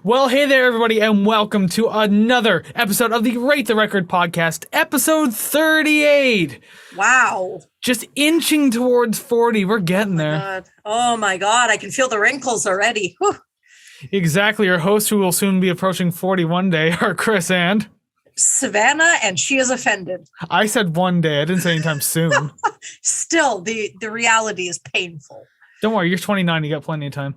Well, hey there, everybody, and welcome to another episode of the Rate the Record podcast, episode 38. Wow. Just inching towards 40. We're getting there. God. Oh my God. I can feel the wrinkles already. Whew. Exactly. Your host, who will soon be approaching 40 one day, are Chris and Savannah, and she is offended. I said one day. I didn't say anytime soon. Still, the reality is painful. Don't worry. You're 29. You got plenty of time.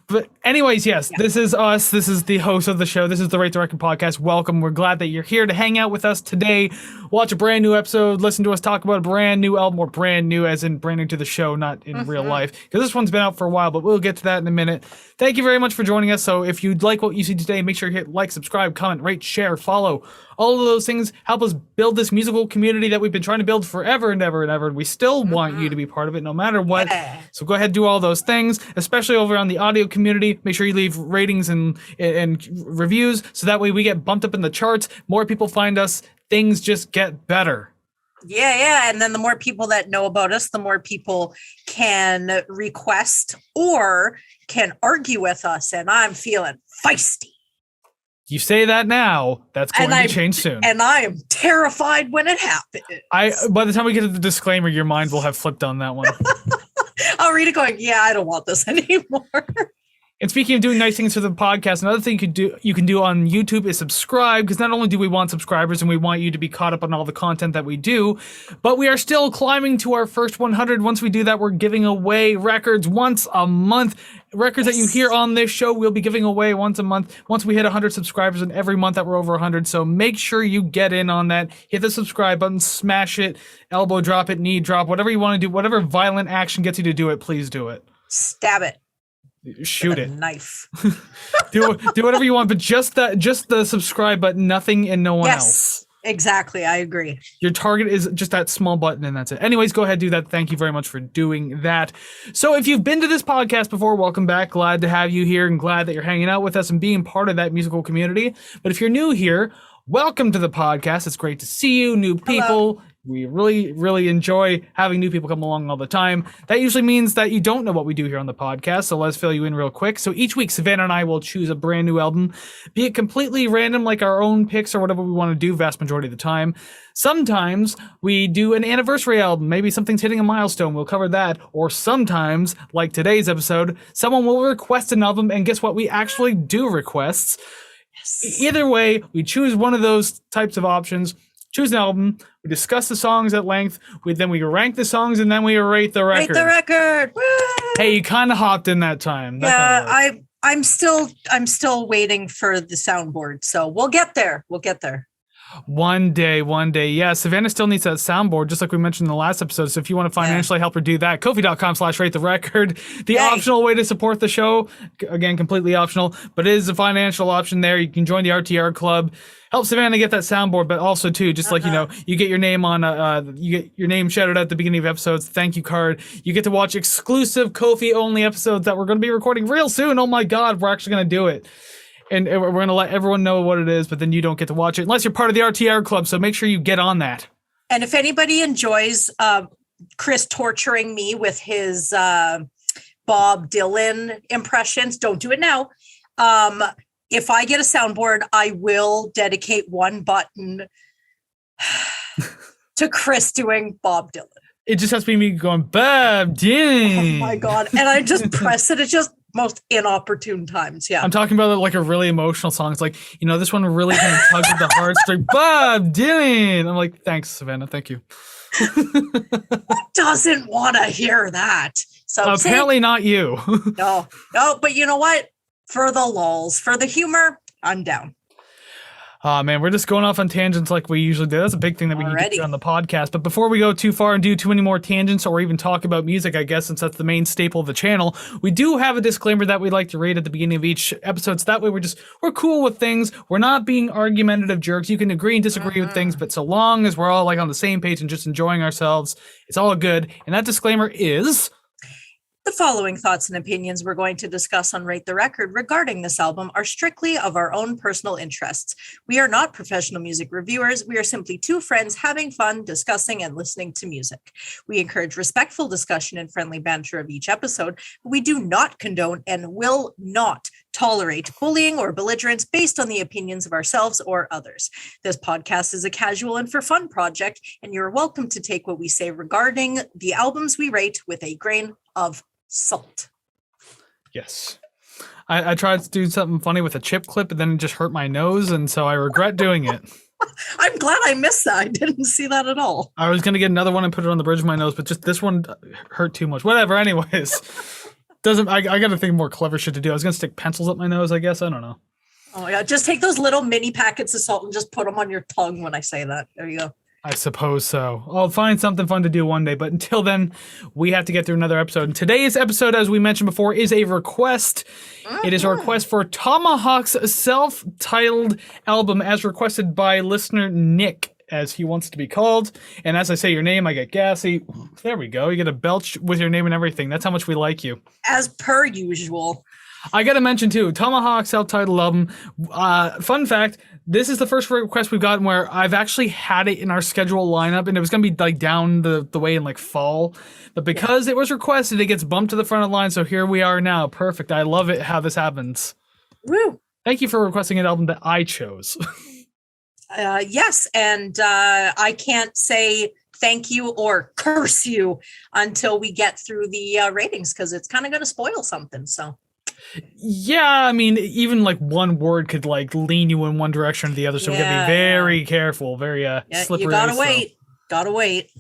But anyways, yes, This is us. This is the host of the show. This is the Rate the Record podcast. Welcome. We're glad that you're here to hang out with us today, watch a brand new episode, listen to us talk about a brand new album, or brand new as in brand new to the show, not in real life, because this one's been out for a while, but we'll get to that in a minute. Thank you very much for joining us. So if you like what you see today, make sure you hit like, subscribe, comment, rate, share, follow. All of those things help us build this musical community that we've been trying to build forever and ever and ever. And we still want you to be part of it no matter what. Yeah. So go ahead and do all those things, especially over on the audio community. Make sure you leave ratings and reviews so that way we get bumped up in the charts. More people find us. Things just get better. Yeah. And then the more people that know about us, the more people can request or can argue with us. And I'm feeling feisty. You say that now, that's going to change soon. And I am terrified when it happens. By the time we get to the disclaimer, your mind will have flipped on that one. I'll read it going, yeah, I don't want this anymore. And speaking of doing nice things for the podcast, another thing you can do on YouTube is subscribe, because not only do we want subscribers and we want you to be caught up on all the content that we do, but we are still climbing to our first 100. Once we do that, we're giving away records once a month. Records that you hear on this show, we'll be giving away once a month. Once we hit 100 subscribers, and every month that we're over 100. So make sure you get in on that. Hit the subscribe button, smash it, elbow drop it, knee drop, whatever you want to do, whatever violent action gets you to do it, please do it. Stab it. Shoot it. Knife. do whatever you want, but just the subscribe button, nothing and no one else. Exactly. I agree. Your target is just that small button and that's it. Anyways, go ahead, do that. Thank you very much for doing that. So if you've been to this podcast before, welcome back. Glad to have you here and glad that you're hanging out with us and being part of that musical community. But if you're new here, welcome to the podcast. It's great to see you, new people. Hello. We really, really enjoy having new people come along all the time. That usually means that you don't know what we do here on the podcast, so let's fill you in real quick. So each week, Savannah and I will choose a brand new album, be it completely random, like our own picks or whatever we want to do, vast majority of the time. Sometimes we do an anniversary album. Maybe something's hitting a milestone. We'll cover that. Or sometimes, like today's episode, someone will request an album, and guess what? We actually do requests. Yes. Either way, we choose one of those types of options. Choose an album, we discuss the songs at length, then we rank the songs, and then we rate the record. Rate the record! Woo! Hey, you kind of hopped in that time. I'm still waiting for the soundboard, so we'll get there. One day. Yeah, Savannah still needs that soundboard, just like we mentioned in the last episode. So if you want to financially help her do that, Ko-fi.com/rate the record. The optional way to support the show, again, completely optional, but it is a financial option there. You can join the RTR club. Help Savannah get that soundboard, but also too, just like, you get your name on, you get your name shouted out at the beginning of episodes. Thank you card. You get to watch exclusive Ko-fi only episodes that we're going to be recording real soon. Oh my God, we're actually going to do it. And we're going to let everyone know what it is, but then you don't get to watch it unless you're part of the RTR club. So make sure you get on that. And if anybody enjoys Chris torturing me with his Bob Dylan impressions, don't do it now. If I get a soundboard, I will dedicate one button to Chris doing Bob Dylan. It just has to be me going, Bob Dylan. Oh my God. And I just press it. It's just most inopportune times. Yeah. I'm talking about like a really emotional song. It's like, this one really kind of tugs at the heart. It's like, Bob Dylan. I'm like, thanks, Savannah. Thank you. Who doesn't want to hear that? So apparently not you. No, but you know what? For the lulz, for the humor, I'm down. Man, we're just going off on tangents like we usually do. That's a big thing that we can get on the podcast. But before we go too far and do too many more tangents or even talk about music, I guess, since that's the main staple of the channel, we do have a disclaimer that we like to read at the beginning of each episode. So that way we're cool with things. We're not being argumentative jerks. You can agree and disagree with things, but so long as we're all like on the same page and just enjoying ourselves, it's all good. And that disclaimer is... The following thoughts and opinions we're going to discuss on Rate the Record regarding this album are strictly of our own personal interests. We are not professional music reviewers. We are simply two friends having fun, discussing, and listening to music. We encourage respectful discussion and friendly banter of each episode, but we do not condone and will not tolerate bullying or belligerence based on the opinions of ourselves or others. This podcast is a casual and for fun project, and you're welcome to take what we say regarding the albums we rate with a grain of salt. Yes. I tried to do something funny with a chip clip, and then it just hurt my nose, and so I regret doing it. I'm glad I missed that. I didn't see that at all. I was going to get another one and put it on the bridge of my nose, but just this one hurt too much. Whatever, anyways. I got to think more clever shit to do. I was going to stick pencils up my nose, I guess. I don't know. Oh, yeah. Just take those little mini packets of salt and just put them on your tongue when I say that. There you go. I suppose so. I'll find something fun to do one day, but until then, we have to get through another episode. And today's episode, as we mentioned before, is a request. It is a request for Tomahawk's self-titled album, as requested by listener Nick, as he wants to be called. And as I say your name, I get gassy. There we go. You get a belch with your name and everything. That's how much we like you. As per usual. I got to mention, too, Tomahawk self-titled album. Fun fact, this is the first request we've gotten where I've actually had it in our schedule lineup, and it was going to be like down the way in like fall. But because it was requested, it gets bumped to the front of the line, so here we are now. Perfect. I love it how this happens. Woo! Thank you for requesting an album that I chose. Yes, and I can't say thank you or curse you until we get through the ratings, because it's kind of going to spoil something, so... Yeah, I mean, even like one word could like lean you in one direction or the other, so we gotta be very careful, very slippery. You gotta wait.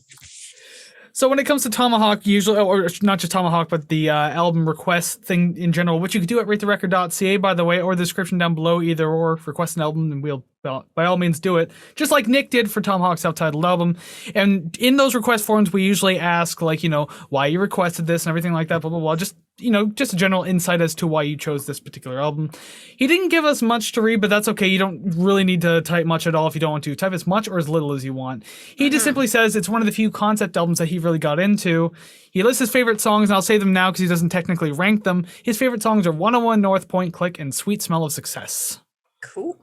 So when it comes to Tomahawk, usually, or not just Tomahawk, but the album request thing in general, which you can do at ratetherecord.ca, by the way, or the description down below, either or, request an album, and we'll by all means do it, just like Nick did for Tomahawk's self-titled album. And in those request forms, we usually ask, like, why you requested this and everything like that, blah, blah, blah, just a general insight as to why you chose this particular album. He didn't give us much to read, but that's okay. You don't really need to type much at all if you don't want to. Type as much or as little as you want. He just simply says it's one of the few concept albums that he really got into. He lists his favorite songs, and I'll say them now because he doesn't technically rank them. His favorite songs are 101 North Point Click and Sweet Smell of Success. Cool.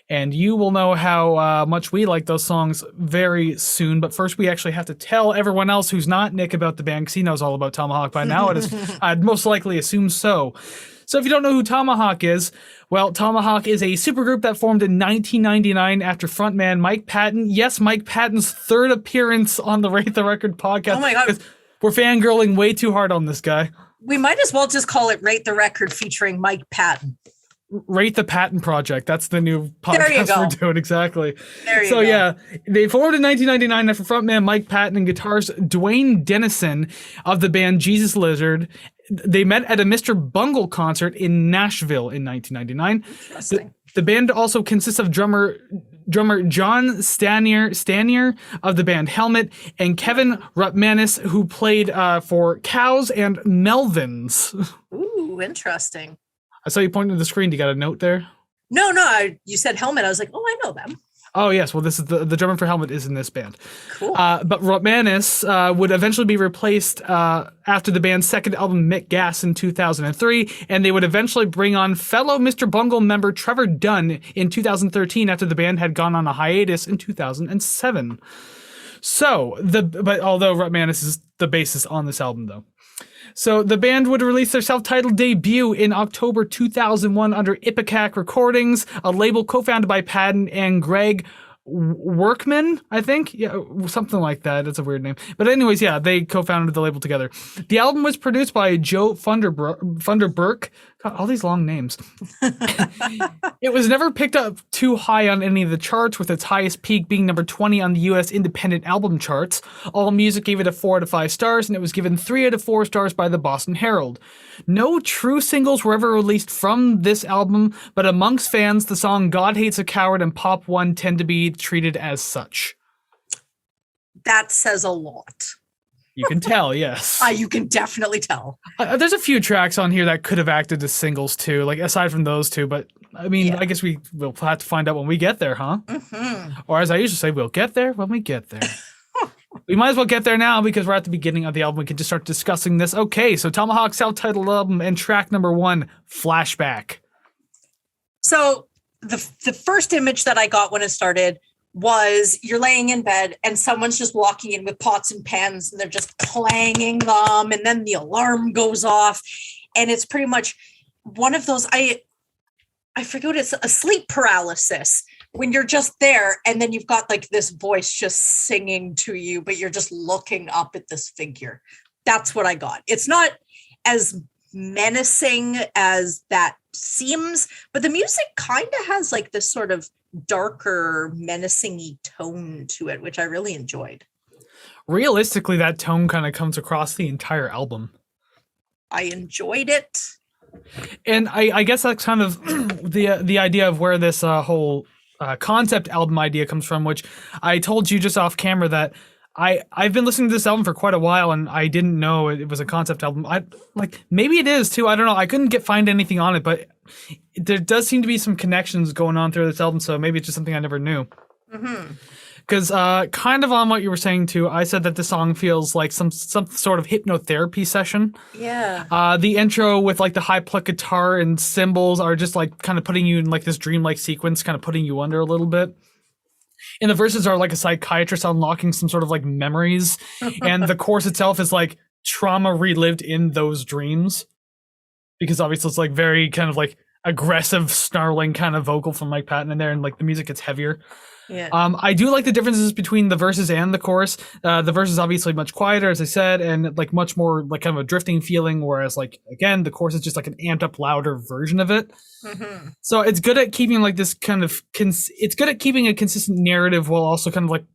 And you will know how much we like those songs very soon. But first, we actually have to tell everyone else who's not Nick about the band, because he knows all about Tomahawk by now. I'd most likely assume so. So if you don't know who Tomahawk is, well, Tomahawk is a supergroup that formed in 1999 after frontman Mike Patton. Yes, Mike Patton's third appearance on the Rate the Record podcast. Oh my God. We're fangirling way too hard on this guy. We might as well just call it Rate the Record featuring Mike Patton. Rate the Patton Project. That's the new podcast we're doing. Exactly. There you go. Yeah, they formed in 1999 after frontman Mike Patton and guitarist Duane Denison of the band Jesus Lizard. They met at a Mr. Bungle concert in Nashville in 1999. Interesting. The band also consists of drummer John Stanier of the band Helmet and Kevin Rutmanis, who played for Cows and Melvins. Ooh, interesting. I saw you pointing to the screen. Do you got a note there? No. You said Helmet. I was like, oh, I know them. Oh, yes. Well, this is the drummer for Helmet is in this band. Cool. But Rutmanis would eventually be replaced after the band's second album, Mick Gas, in 2003, and they would eventually bring on fellow Mr. Bungle member Trevor Dunn in 2013 after the band had gone on a hiatus in 2007. So, but although Rutmanis is the bassist on this album, though. So the band would release their self-titled debut in October 2001 under Ipecac Recordings, a label co-founded by Patton and Greg Workman, I think. Yeah, something like that. It's a weird name. But anyways, yeah, they co-founded the label together. The album was produced by Joe Funderburk. God, all these long names. It was never picked up too high on any of the charts, with its highest peak being number 20 on the US independent album charts. AllMusic gave it a 4 out of 5 stars, and it was given 3 out of 4 stars by the Boston Herald. No true singles were ever released from this album, but amongst fans, the song God Hates a Coward and Pop One tend to be treated as such. That says a lot. You can tell, yes. You can definitely tell. There's a few tracks on here that could have acted as singles too, like aside from those two. But I mean, yeah. I guess we'll have to find out when we get there, huh? Mm-hmm. Or as I usually say, we'll get there when we get there. We might as well get there now because we're at the beginning of the album. We can just start discussing this. Okay, so Tomahawk self-titled album and track number 1, Flashback. So the first image that I got when it started was you're laying in bed and someone's just walking in with pots and pans and they're just clanging them, and then the alarm goes off, and it's pretty much one of those, I forget what it's, a sleep paralysis, when you're just there and then you've got like this voice just singing to you, but you're just looking up at this figure. That's what I got. It's not as menacing as that seems, but the music kind of has like this sort of darker, menacing-y tone to it, which I really enjoyed. Realistically, that tone kind of comes across the entire album. I enjoyed it. And I guess that's kind of the idea of where this whole concept album idea comes from, which I told you just off camera that I've been listening to this album for quite a while and I didn't know it was a concept album. Maybe it is too. I don't know. I couldn't find anything on it, but there does seem to be some connections going on through this album. So maybe it's just something I never knew. Because kind of on what you were saying too, I said that the song feels like some sort of hypnotherapy session. Yeah. The intro with like the high plucked guitar and cymbals are just like kind of putting you in like this dreamlike sequence, kind of putting you under a little bit. And the verses are like a psychiatrist unlocking some sort of like memories. And the chorus itself is like trauma relived in those dreams. Because obviously it's like very kind of like aggressive, snarling kind of vocal from Mike Patton in there, and like the music gets heavier. Yeah. I do like the differences between the verses and the chorus. The verse is obviously much quieter, as I said, and like much more like kind of a drifting feeling, whereas like again the chorus is just like an amped up, louder version of it. So it's good at keeping like this kind of it's good at keeping a consistent narrative while also kind of like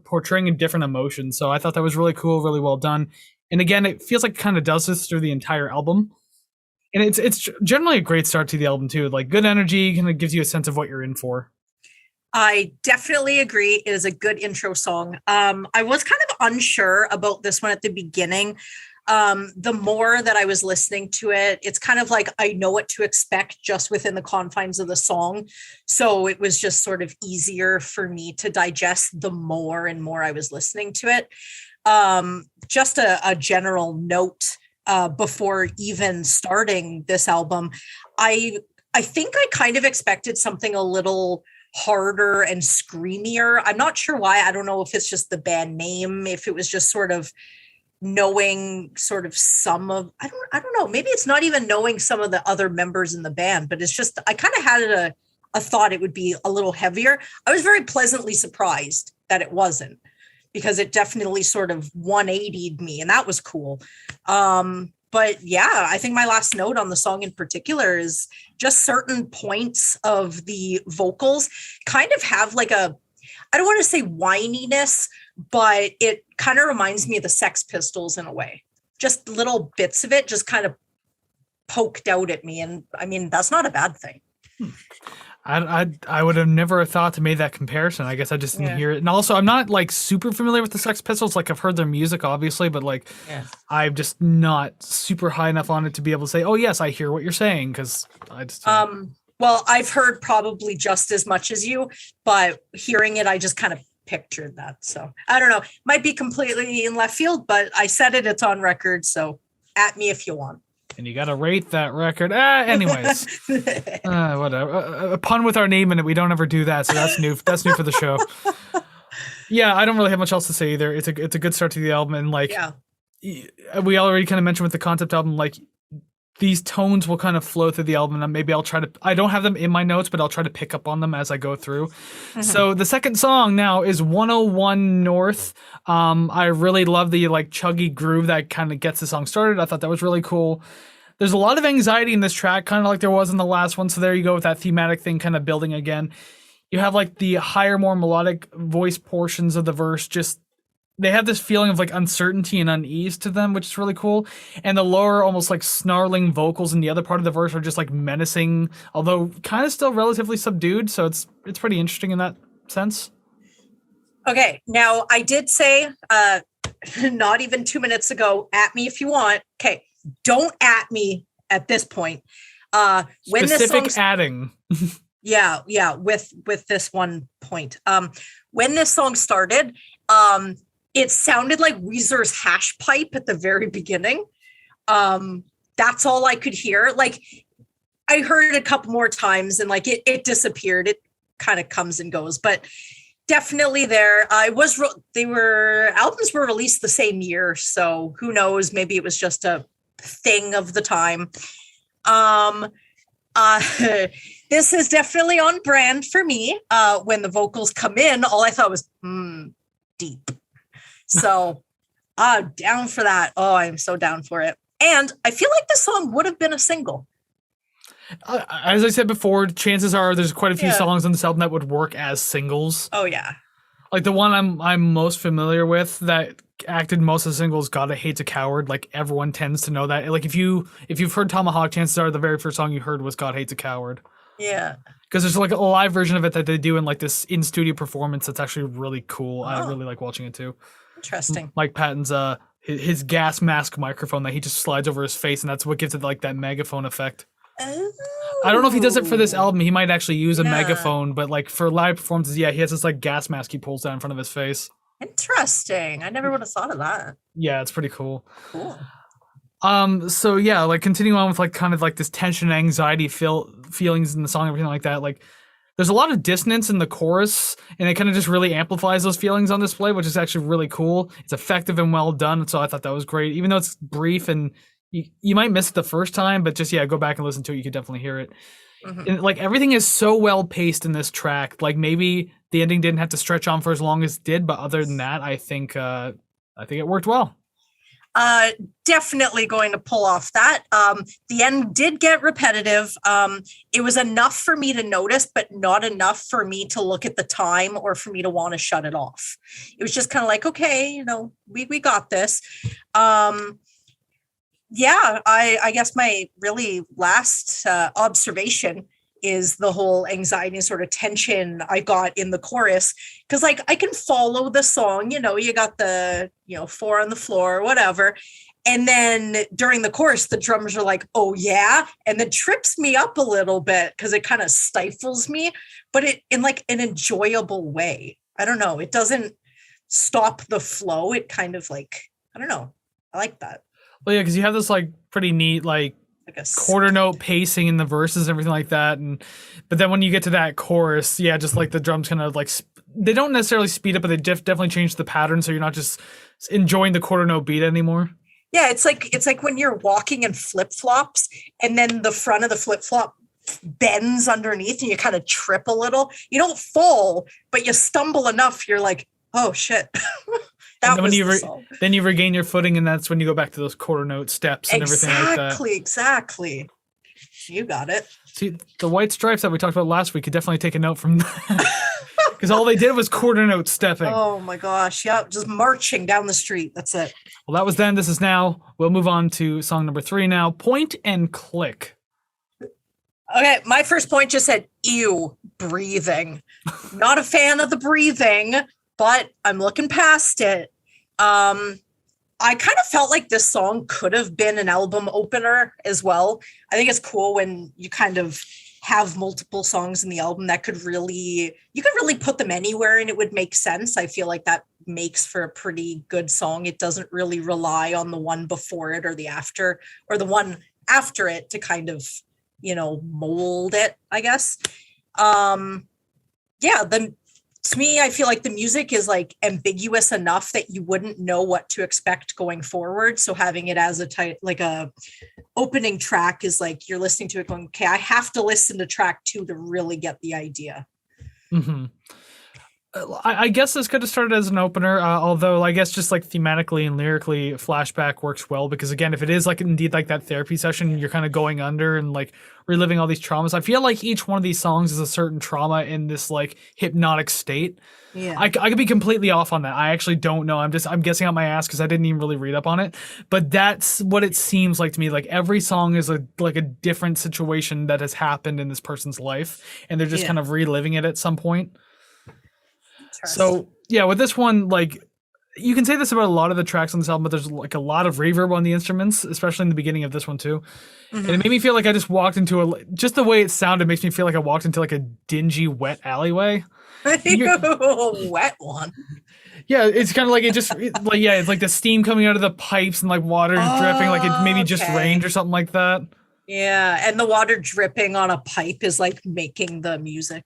portraying a different emotion. So I thought that was really cool, really well done. And again, it feels like it kind of does this through the entire album. And it's generally a great start to the album too. Like good energy, kind of gives you a sense of what you're in for. I definitely agree. It is a good intro song. I was kind of unsure about this one at the beginning. The more that I was listening to it, it's kind of like I know what to expect just within the confines of the song. So it was just sort of easier for me to digest the more and more I was listening to it. Just a general note before even starting this album, I think I kind of expected something a little harder and screamier. I'm not sure why. I don't know if it's just the band name, if it was just sort of knowing sort of some of, I don't know, maybe it's not even knowing some of the other members in the band, but it's just, I kind of had a thought it would be a little heavier. I was very pleasantly surprised that it wasn't, because it definitely sort of 180'd me, and that was cool. But yeah, I think my last note on the song in particular is just certain points of the vocals kind of have like I don't want to say whininess, but it kind of reminds me of the Sex Pistols in a way. Just little bits of it just kind of poked out at me. And I mean, that's not a bad thing. I would have never thought to make that comparison. I guess I just didn't hear it. And also, I'm not like super familiar with the Sex Pistols. Like I've heard their music, obviously, but like I'm just not super high enough on it to be able to say, oh yes, I hear what you're saying. Because I just well, I've heard probably just as much as you, but hearing it, I just kind of pictured that. So I don't know, might be completely in left field, but I said it, it's on record. So at me if you want. And you got to rate that record. Anyways, whatever. A pun with our name in it. We don't ever do that. So that's new. That's new for the show. Yeah, I don't really have much else to say either. It's a good start to the album. And like, we already kind of mentioned with the concept album, like these tones will kind of flow through the album. And maybe I don't have them in my notes, but I'll try to pick up on them as I go through. Mm-hmm. So the second song now is 101 North. I really love the like chuggy groove that kind of gets the song started. I thought that was really cool. There's a lot of anxiety in this track, kind of like there was in the last one. So there you go with that thematic thing kind of building again. You have like the higher, more melodic voice portions of the verse. Just they have this feeling of like uncertainty and unease to them, which is really cool. And the lower, almost like snarling vocals in the other part of the verse are just like menacing, although kind of still relatively subdued. So it's pretty interesting in that sense. Okay, now I did say not even 2 minutes ago, at me if you want. Okay, don't at me at this point. When Specific this adding. Yeah, with this one point. When this song started, it sounded like Weezer's Hash Pipe at the very beginning. That's all I could hear. Like, I heard it a couple more times and like it disappeared. It kind of comes and goes, but definitely there. Albums were released the same year, so who knows? Maybe it was just a thing of the time. This is definitely on brand for me. When the vocals come in, all I thought was deep. So down for that. Oh, I'm so down for it. And I feel like this song would have been a single. As I said before, chances are there's quite a few songs on this album that would work as singles. Oh yeah. Like the one I'm most familiar with that acted most of the singles, God Hates a Coward. Like everyone tends to know that. Like if you've heard Tomahawk, chances are the very first song you heard was God Hates a Coward. Yeah. Because there's like a live version of it that they do in like this in-studio performance that's actually really cool. I really like watching it too. Interesting. Mike Patton's his gas mask microphone that he just slides over his face, and that's what gives it like that megaphone effect. Oh. I don't know if he does it for this album. He might actually use a megaphone, but like for live performances, he has this like gas mask he pulls down in front of his face. Interesting. I never would have thought of that. Yeah, it's pretty cool. Cool. So yeah, like continuing on with like kind of like this tension and anxiety feelings in the song, everything like that. Like there's a lot of dissonance in the chorus, and it kind of just really amplifies those feelings on display, which is actually really cool. It's effective and well done, so I thought that was great. Even though it's brief and you might miss it the first time, but just go back and listen to it. You could definitely hear it. Mm-hmm. And like everything is so well paced in this track. Like maybe the ending didn't have to stretch on for as long as it did, but other than that, I think it worked well. Definitely going to pull off that. The end did get repetitive. It was enough for me to notice, but not enough for me to look at the time or for me to want to shut it off. It was just kind of like, okay, we got this. I guess my really last observation is the whole anxiety and sort of tension I got in the chorus. Cause like I can follow the song, you got the, 4 on the floor, whatever. And then during the chorus, the drums are like, oh yeah. And then trips me up a little bit because it kind of stifles me, but it in like an enjoyable way. I don't know. It doesn't stop the flow. It kind of like, I don't know. I like that. Well, yeah, because you have this like pretty neat like a quarter note pacing in the verses and everything like that, but then when you get to that chorus, just like the drums kind of like they don't necessarily speed up, but they definitely change the pattern, so you're not just enjoying the quarter note beat anymore. Yeah, it's like when you're walking in flip flops, and then the front of the flip flop bends underneath, and you kind of trip a little. You don't fall, but you stumble enough. You're like, oh shit. Then you regain your footing, and that's when you go back to those quarter note steps and everything like that. Exactly. You got it. See, the White Stripes that we talked about last week could definitely take a note from that. Because all they did was quarter note stepping. Oh my gosh. Yep. Just marching down the street. That's it. Well, that was then. This is now. We'll move on to song number 3 now. Point and Click. Okay. My first point just said, ew, breathing. Not a fan of the breathing, but I'm looking past it. I kind of felt like this song could have been an album opener as well. I think it's cool when you kind of have multiple songs in the album that you could really put them anywhere and it would make sense. I feel like that makes for a pretty good song. It doesn't really rely on the one before it or the after, or the one after it to kind of, mold it, I guess. To me, I feel like the music is like ambiguous enough that you wouldn't know what to expect going forward. So having it as a opening track is like you're listening to it going, okay, I have to listen to track 2 to really get the idea. Mm-hmm. I guess this could have started as an opener, although I guess just like thematically and lyrically, Flashback works well because again, if it is like indeed like that therapy session, you're kind of going under and like reliving all these traumas. I feel like each one of these songs is a certain trauma in this like hypnotic state. Yeah, I could be completely off on that. I actually don't know. I'm guessing out my ass because I didn't even really read up on it. But that's what it seems like to me. Like every song is a different situation that has happened in this person's life, and they're just kind of reliving it at some point. So yeah, with this one, like you can say this about a lot of the tracks on this album, but there's like a lot of reverb on the instruments, especially in the beginning of this one too. Mm-hmm. And it made me feel like I just walked into just the way it sounded makes me feel like I walked into like a dingy, wet alleyway. A wet one. Yeah, it's kind of like it's like the steam coming out of the pipes and like water dripping, like it maybe just rained or something like that. Yeah, and the water dripping on a pipe is like making the music.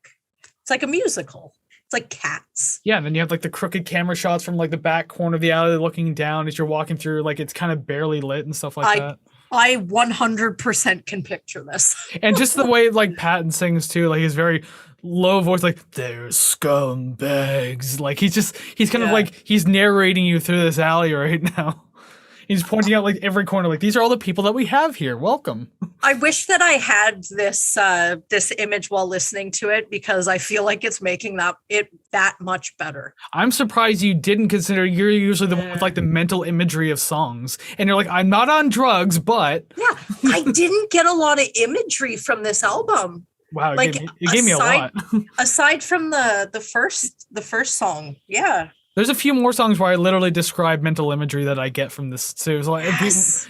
It's like a musical. It's like Cats. Yeah, and then you have like the crooked camera shots from like the back corner of the alley looking down as you're walking through, like it's kind of barely lit and stuff like that. I 100% can picture this. And just the way like Patton sings too, like his very low voice, like they're scumbags. Like he's kind of like he's narrating you through this alley right now. He's pointing out like every corner, like these are all the people that we have here. Welcome. I wish that I had this this image while listening to it, because I feel like it's making that much better. I'm surprised you didn't consider you're usually the one with like the mental imagery of songs, and you're like, I'm not on drugs, but I didn't get a lot of imagery from this album. Wow, like it gave me a lot. Aside from the first song, yeah. There's a few more songs where I literally describe mental imagery that I get from this too. It's like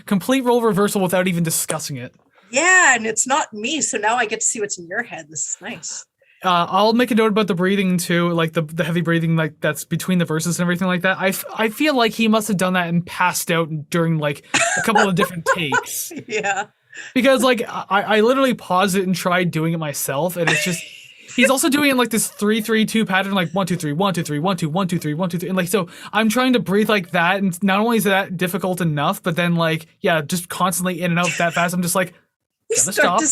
complete role reversal without even discussing it. Yeah, and it's not me, so now I get to see what's in your head. This is nice. I'll make a note about the breathing too, like the heavy breathing, like that's between the verses and everything like that. I feel like he must have done that and passed out during like a couple of different takes. Yeah. Because like I literally paused it and tried doing it myself, and it's just. He's also doing it like this 3-3-2 pattern, like 1 2 3 1 2 3 1 2 1 2 3 1 2 3, and like so I'm trying to breathe like that, and not only is that difficult enough, but then like just constantly in and out that fast. I'm just like, start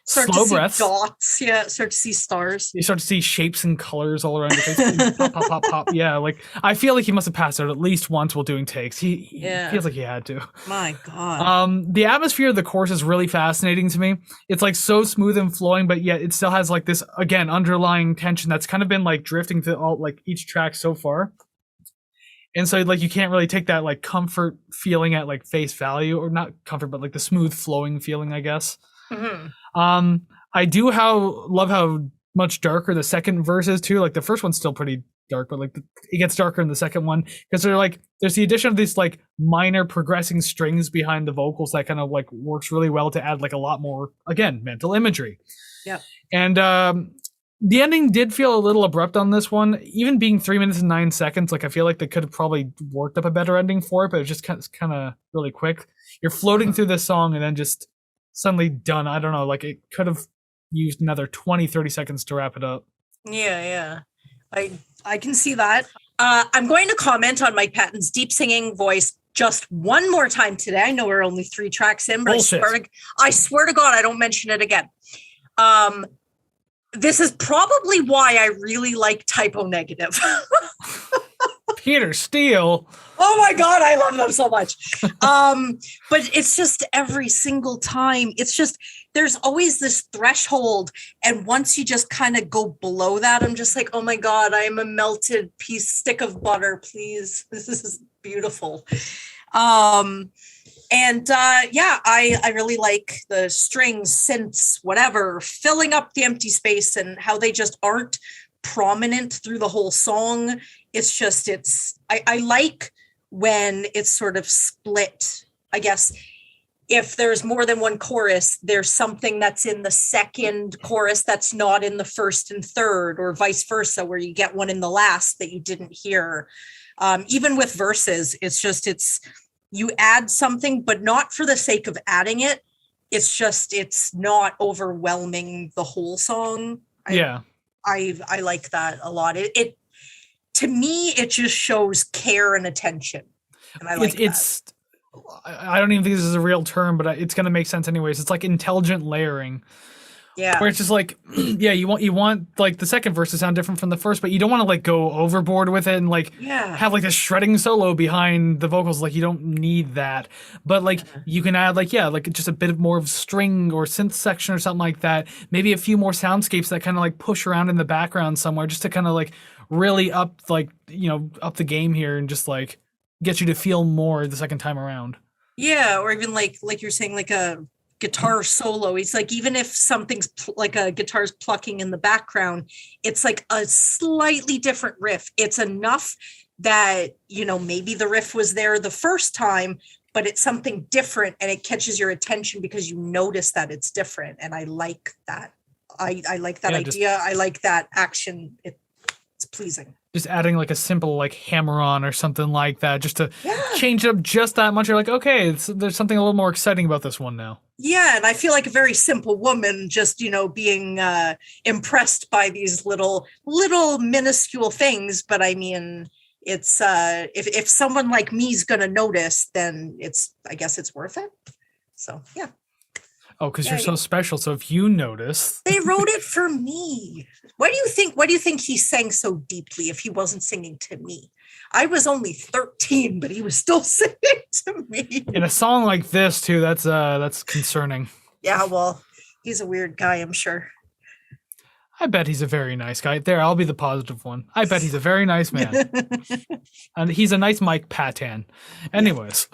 slow to breaths. See dots, start to see stars. You start to see shapes and colors all around your face. Pop, pop, pop, pop. Yeah, like I feel like he must have passed out at least once while doing takes. He feels like he had to. My God. The atmosphere of the chorus is really fascinating to me. It's like so smooth and flowing, but yet it still has like this again underlying tension that's kind of been like drifting through all like each track so far. And so like you can't really take that like comfort feeling at like face value, or not comfort, but like the smooth flowing feeling, I guess. Mm-hmm. I do love how much darker the second verse is too. Like the first one's still pretty dark, but like it gets darker in the second one because there's the addition of these like minor progressing strings behind the vocals that kind of like works really well to add like a lot more, again, mental imagery. Yeah. And the ending did feel a little abrupt on this one, even being 3 minutes and 9 seconds. Like I feel like they could have probably worked up a better ending for it, but it was just kind of really quick. You're floating through this song and then just suddenly done. I don't know, like it could have used another 20-30 seconds to wrap it up. Yeah. I can see that. I'm going to comment on Mike Patton's deep singing voice just one more time today. I know we're only 3 tracks in, but I swear to God, I don't mention it again. This is probably why I really like Typo Negative. Peter Steele. Oh my God, I love them so much. But it's just every single time, it's just, there's always this threshold. And once you just kind of go below that, I'm just like, oh my God, I am a melted stick of butter, please. This is beautiful. I really like the strings, synths, whatever, filling up the empty space and how they just aren't prominent through the whole song. It's just, I like when it's sort of split. I guess if there's more than one chorus, there's something that's in the second chorus that's not in the first and third, or vice versa, where you get one in the last that you didn't hear. Even with verses, you add something, but not for the sake of adding it. It's not overwhelming the whole song. I like that a lot. It to me, it just shows care and attention. And I like that. I don't even think this is a real term, but it's going to make sense anyways. It's like intelligent layering. Yeah. Where it's just like, you want like the second verse to sound different from the first, but you don't want to like go overboard with it and like have like this shredding solo behind the vocals. Like you don't need that, but like you can add like just a bit more of string or synth section or something like that. Maybe a few more soundscapes that kind of like push around in the background somewhere, just to kind of like really up up the game here and just like get you to feel more the second time around. Yeah, or even like you're saying, like a guitar solo. It's like, even if something's like a guitar's plucking in the background, it's like a slightly different riff. It's enough that, maybe the riff was there the first time, but it's something different and it catches your attention because you notice that it's different. And I like that. I like that idea. I like that action. It's pleasing. Just adding like a simple like hammer on or something like that, just to change it up just that much. You're like, okay, there's something a little more exciting about this one now. Yeah, and I feel like a very simple woman, just being impressed by these little minuscule things. But I mean, it's if someone like me is gonna notice, then I guess it's worth it. So yeah. Oh, because you're so special. So if you notice, they wrote it for me. What do you think he sang so deeply if he wasn't singing to me? I was only 13, but he was still singing to me. In a song like this too, that's concerning. Yeah, well, he's a weird guy, I'm sure. I bet he's a very nice guy. There, I'll be the positive one. I bet he's a very nice man. And he's a nice Mike Patton. Anyways.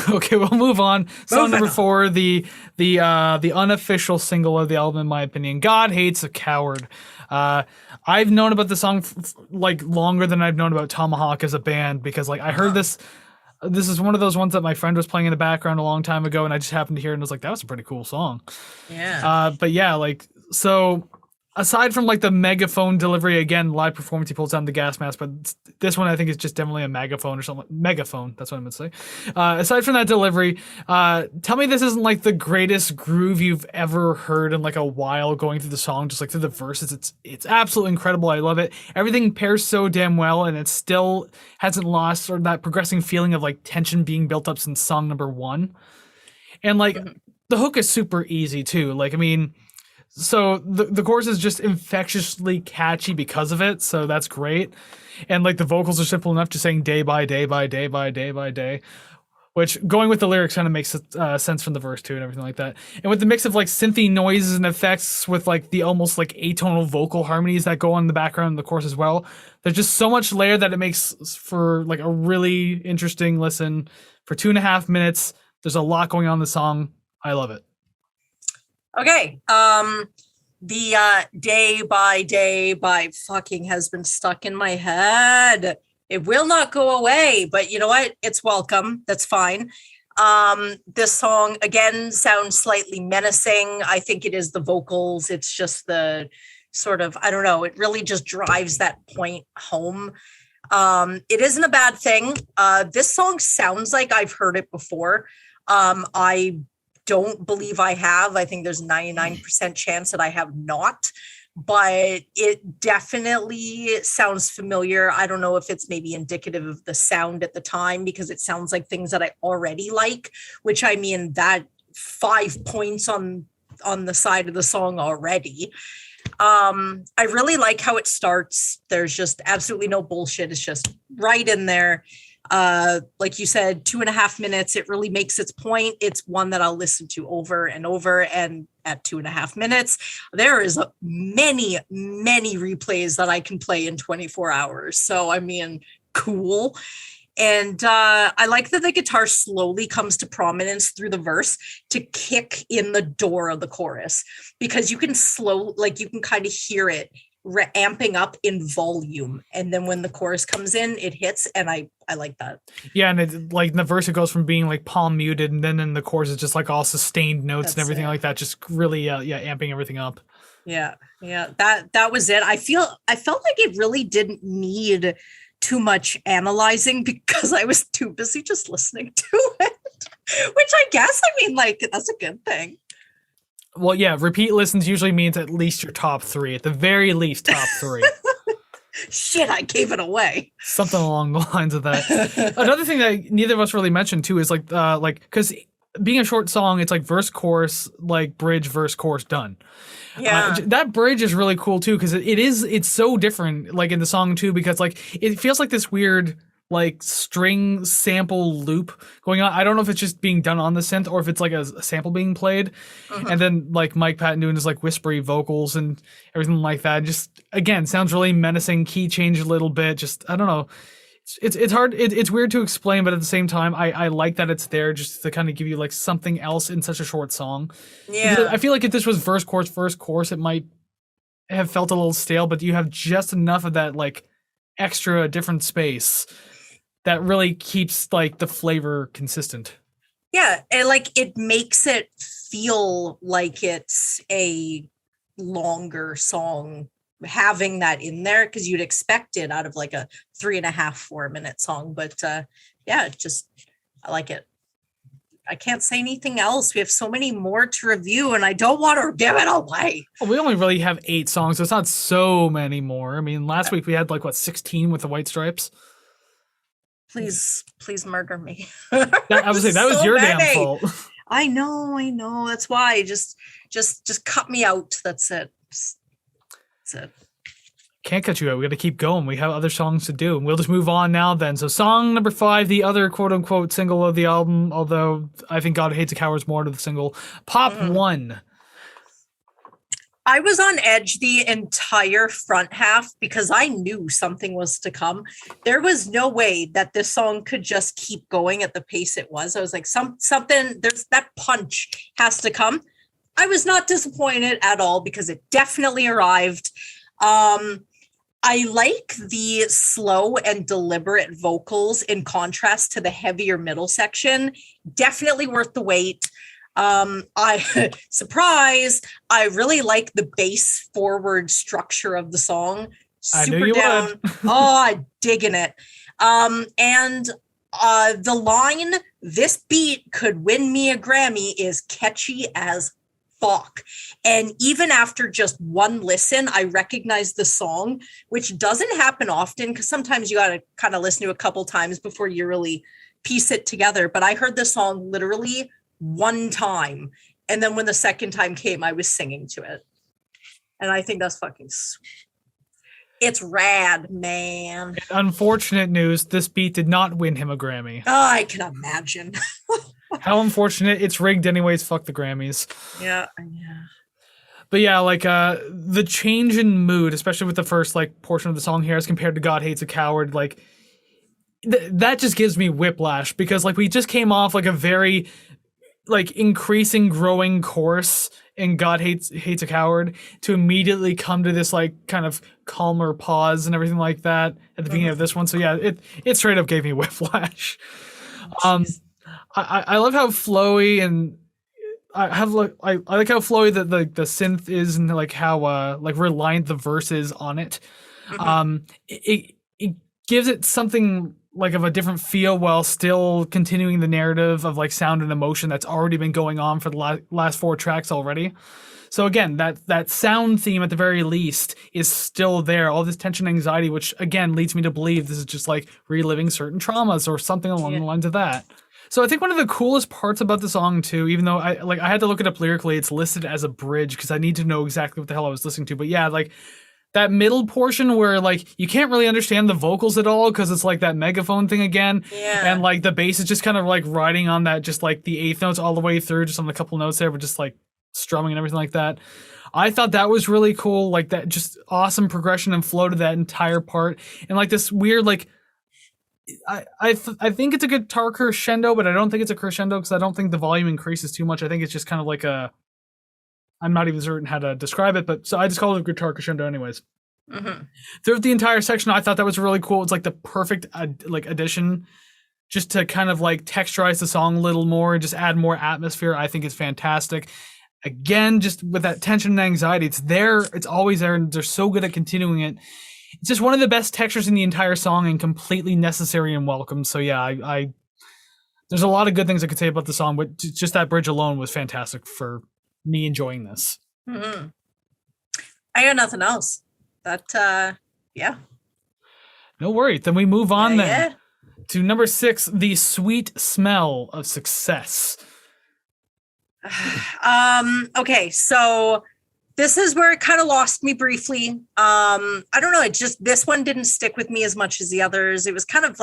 Okay, we'll move on. Song number 4, the unofficial single of the album, in my opinion. God Hates a Coward. I've known about the song like longer than I've known about Tomahawk as a band, because like I heard this is one of those ones that my friend was playing in the background a long time ago, and I just happened to hear it and was like, that was a pretty cool song. Yeah. But yeah, like, so aside from like the megaphone delivery, again, live performance, he pulls down the gas mask, but this one I think is just definitely a megaphone or something. Megaphone, that's what I'm gonna say. Aside from that delivery, tell me this isn't like the greatest groove you've ever heard in like a while going through the song, just like through the verses. It's absolutely incredible. I love it. Everything pairs so damn well, and it still hasn't lost sort of that progressing feeling of like tension being built up since song number 1. And like the hook is super easy too. Like, I mean, so the chorus is just infectiously catchy because of it, so that's great. And like the vocals are simple enough, just saying day by day by day by day by day, which going with the lyrics kind of makes sense from the verse too and everything like that. And with the mix of like synthy noises and effects with like the almost like atonal vocal harmonies that go on in the background in the chorus as well, there's just so much layer that it makes for like a really interesting listen. For 2.5 minutes, there's a lot going on in the song. I love it. Okay. The day by fucking has been stuck in my head. It will not go away, but you know what? It's welcome. That's fine. This song again sounds slightly menacing. I think it is the vocals. It's just the sort of, I don't know. It really just drives that point home. It isn't a bad thing. This song sounds like I've heard it before. I don't believe I have. I think there's a 99% chance that I have not, but it definitely sounds familiar. I don't know if it's maybe indicative of the sound at the time, because it sounds like things that I already like, which I mean, that 5 points on the side of the song already. I really like how it starts. There's just absolutely no bullshit. It's just right in there. Like you said, 2.5 minutes, it really makes its point. It's one that I'll listen to over and over. And at 2.5 minutes, there is many replays that I can play in 24 hours. So, I mean, cool. And I like that the guitar slowly comes to prominence through the verse to kick in the door of the chorus, because you can you can kind of hear it amping up in volume, and then when the chorus comes in, it hits, and I like that. Yeah, and it, like in the verse, it goes from being like palm muted, and then in the chorus, it's just like all sustained notes and everything like that, just really amping everything up. Yeah, that was it. I felt like it really didn't need too much analyzing, because I was too busy just listening to it, which I guess, I mean, like, that's a good thing. Well, yeah, repeat listens usually means at least your top 3, at the very least top 3. Shit, I gave it away. Something along the lines of that. Another thing that neither of us really mentioned too is like because being a short song, it's like verse, chorus, like bridge, verse, chorus, done. Yeah, that bridge is really cool too, because it's so different, like in the song too, because like it feels like this weird like string sample loop going on. I don't know if it's just being done on the synth or if it's like a sample being played. And then like Mike Patton doing his like whispery vocals and everything like that. Just again, sounds really menacing, key change a little bit. Just, I don't know. It's hard. It's weird to explain, but at the same time, I like that it's there just to kind of give you like something else in such a short song. Yeah. Because I feel like if this was verse, chorus, it might have felt a little stale, but you have just enough of that like extra different space that really keeps like the flavor consistent. Yeah, and like it makes it feel like it's a longer song having that in there, because you'd expect it out of like a 3.5-4 minute song. But yeah, I like it. I can't say anything else. We have so many more to review, and I don't want to give it away. Well, we only really have 8 songs, so it's not so many more. I mean, last week we had 16 with the White Stripes. Please murder me. I was saying that was your damn fault. I know. That's why. Just cut me out. That's it. That's it. Can't cut you out. We got to keep going. We have other songs to do. And we'll just move on now then. So song number 5, the other quote unquote single of the album, although I think God Hates a Coward's more to the single, Pop 1. I was on edge the entire front half because I knew something was to come. There was no way that this song could just keep going at the pace it was. I was like, something, there's that punch has to come. I was not disappointed at all because it definitely arrived. I like the slow and deliberate vocals in contrast to the heavier middle section. Definitely worth the wait. Surprise, I really like the bass forward structure of the song. Super down. I'm digging it. And the line, "This beat could win me a Grammy," is catchy as fuck. And even after just one listen, I recognize the song, which doesn't happen often because sometimes you got to kind of listen to a couple times before you really piece it together. But I heard the song literally one time. And then when the second time came, I was singing to it. And I think that's fucking sweet. It's rad, man. Unfortunate news, this beat did not win him a Grammy. Oh, I can imagine. How unfortunate. It's rigged anyways. Fuck the Grammys. Yeah. But yeah, the change in mood, especially with the first portion of the song here as compared to God Hates a Coward, that just gives me whiplash because we just came off a very increasing growing chorus in God Hates a Coward to immediately come to this kind of calmer pause and everything like that at the beginning of this one. So yeah, it straight up gave me whiplash. I love how flowy and I like how flowy the synth is and how reliant the verse is on it. It gives it something of a different feel while still continuing the narrative of sound and emotion that's already been going on for the last 4 tracks already. So again, that sound theme at the very least is still there. All this tension and anxiety, which again leads me to believe this is just reliving certain traumas or something along the lines of that. So I think one of the coolest parts about the song too, even though I had to look it up lyrically, it's listed as a bridge because I need to know exactly what the hell I was listening to. But yeah, that middle portion where you can't really understand the vocals at all because it's that megaphone thing again. Yeah. And the bass is just kind of riding on that, just the eighth notes all the way through, just on the couple notes there, but just strumming and everything like that. I thought that was really cool. That just awesome progression and flow to that entire part. And this weird, I think it's a guitar crescendo, but I don't think it's a crescendo because I don't think the volume increases too much. I think it's just kind of I'm not even certain how to describe it, but so I just call it a guitar crescendo anyways. Mm-hmm. Throughout the entire section, I thought that was really cool. It's the perfect addition just to kind of texturize the song a little more and just add more atmosphere. I think it's fantastic. Again, just with that tension and anxiety, it's there. It's always there, and they're so good at continuing it. It's just one of the best textures in the entire song and completely necessary and welcome. So yeah, I there's a lot of good things I could say about the song, but just that bridge alone was fantastic for me enjoying this. Mm-hmm. I got nothing else. Yeah. No worries. Then we move on to number 6, The Sweet Smell of Success. Okay, so this is where it kind of lost me briefly. I don't know. It just, this one didn't stick with me as much as the others. It was kind of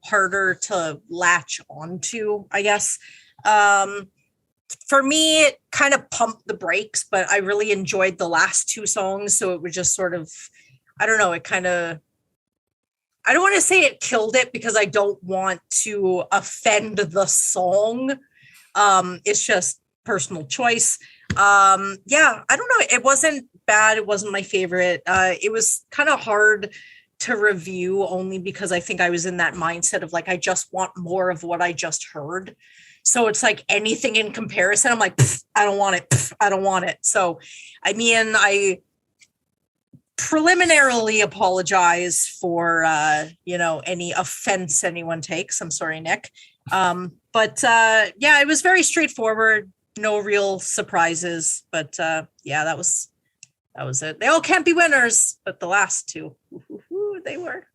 harder to latch onto, I guess. For me, it kind of pumped the brakes, but I really enjoyed the last 2 songs. So it was just sort of, I don't know, it kind of, I don't want to say it killed it because I don't want to offend the song. It's just personal choice. Yeah, I don't know. It wasn't bad. It wasn't my favorite. It was kind of hard to review only because I think I was in that mindset of I just want more of what I just heard. So it's anything in comparison, I'm I don't want it. I don't want it. So, I mean, preliminarily apologize for any offense anyone takes. I'm sorry, Nick. But it was very straightforward, no real surprises, but that was it. They all can't be winners, but the last two, they were.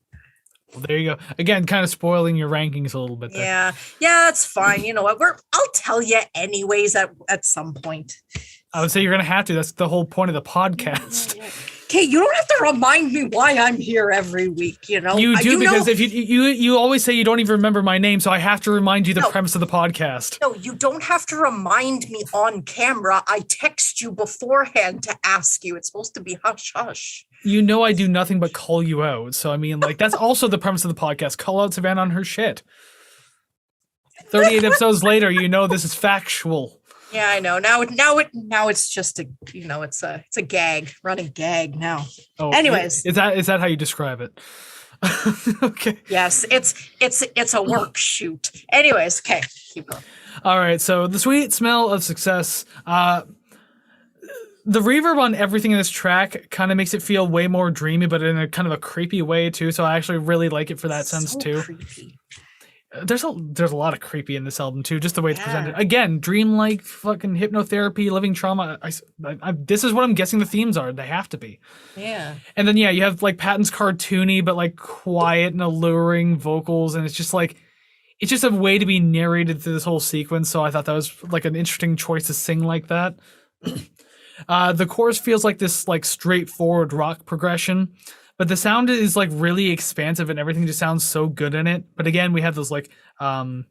Well, there you go. Again, kind of spoiling your rankings a little bit there. Yeah, that's fine. You know what? I'll tell you anyways at some point. I would say you're going to have to. That's the whole point of the podcast. Yeah. Okay, you don't have to remind me why I'm here every week, You do, because if you always say you don't even remember my name, so I have to remind you the premise of the podcast. No, you don't have to remind me on camera. I text you beforehand to ask you. It's supposed to be hush hush. I do nothing but call you out. So I mean, that's also the premise of the podcast. Call out Savannah on her shit. 38 episodes later, this is factual. Yeah, I know. Now it's just it's a gag, running gag now. Oh, anyways, is that how you describe it? Okay. Yes, it's a work shoot. Anyways, okay, keep going. All right. So the sweet smell of success. The reverb on everything in this track kind of makes it feel way more dreamy, but in a kind of a creepy way too. So I actually really like it for that sense too. Creepy. There's a lot of creepy in this album too, just the way it's presented. Again, dreamlike, fucking hypnotherapy, living trauma. This is what I'm guessing the themes are. They have to be. Yeah. And then you have Patton's cartoony but quiet and alluring vocals, and it's just a way to be narrated through this whole sequence. So I thought that was an interesting choice to sing like that. The chorus feels like this straightforward rock progression. But the sound is really expansive and everything just sounds so good in it. But again, we have those oh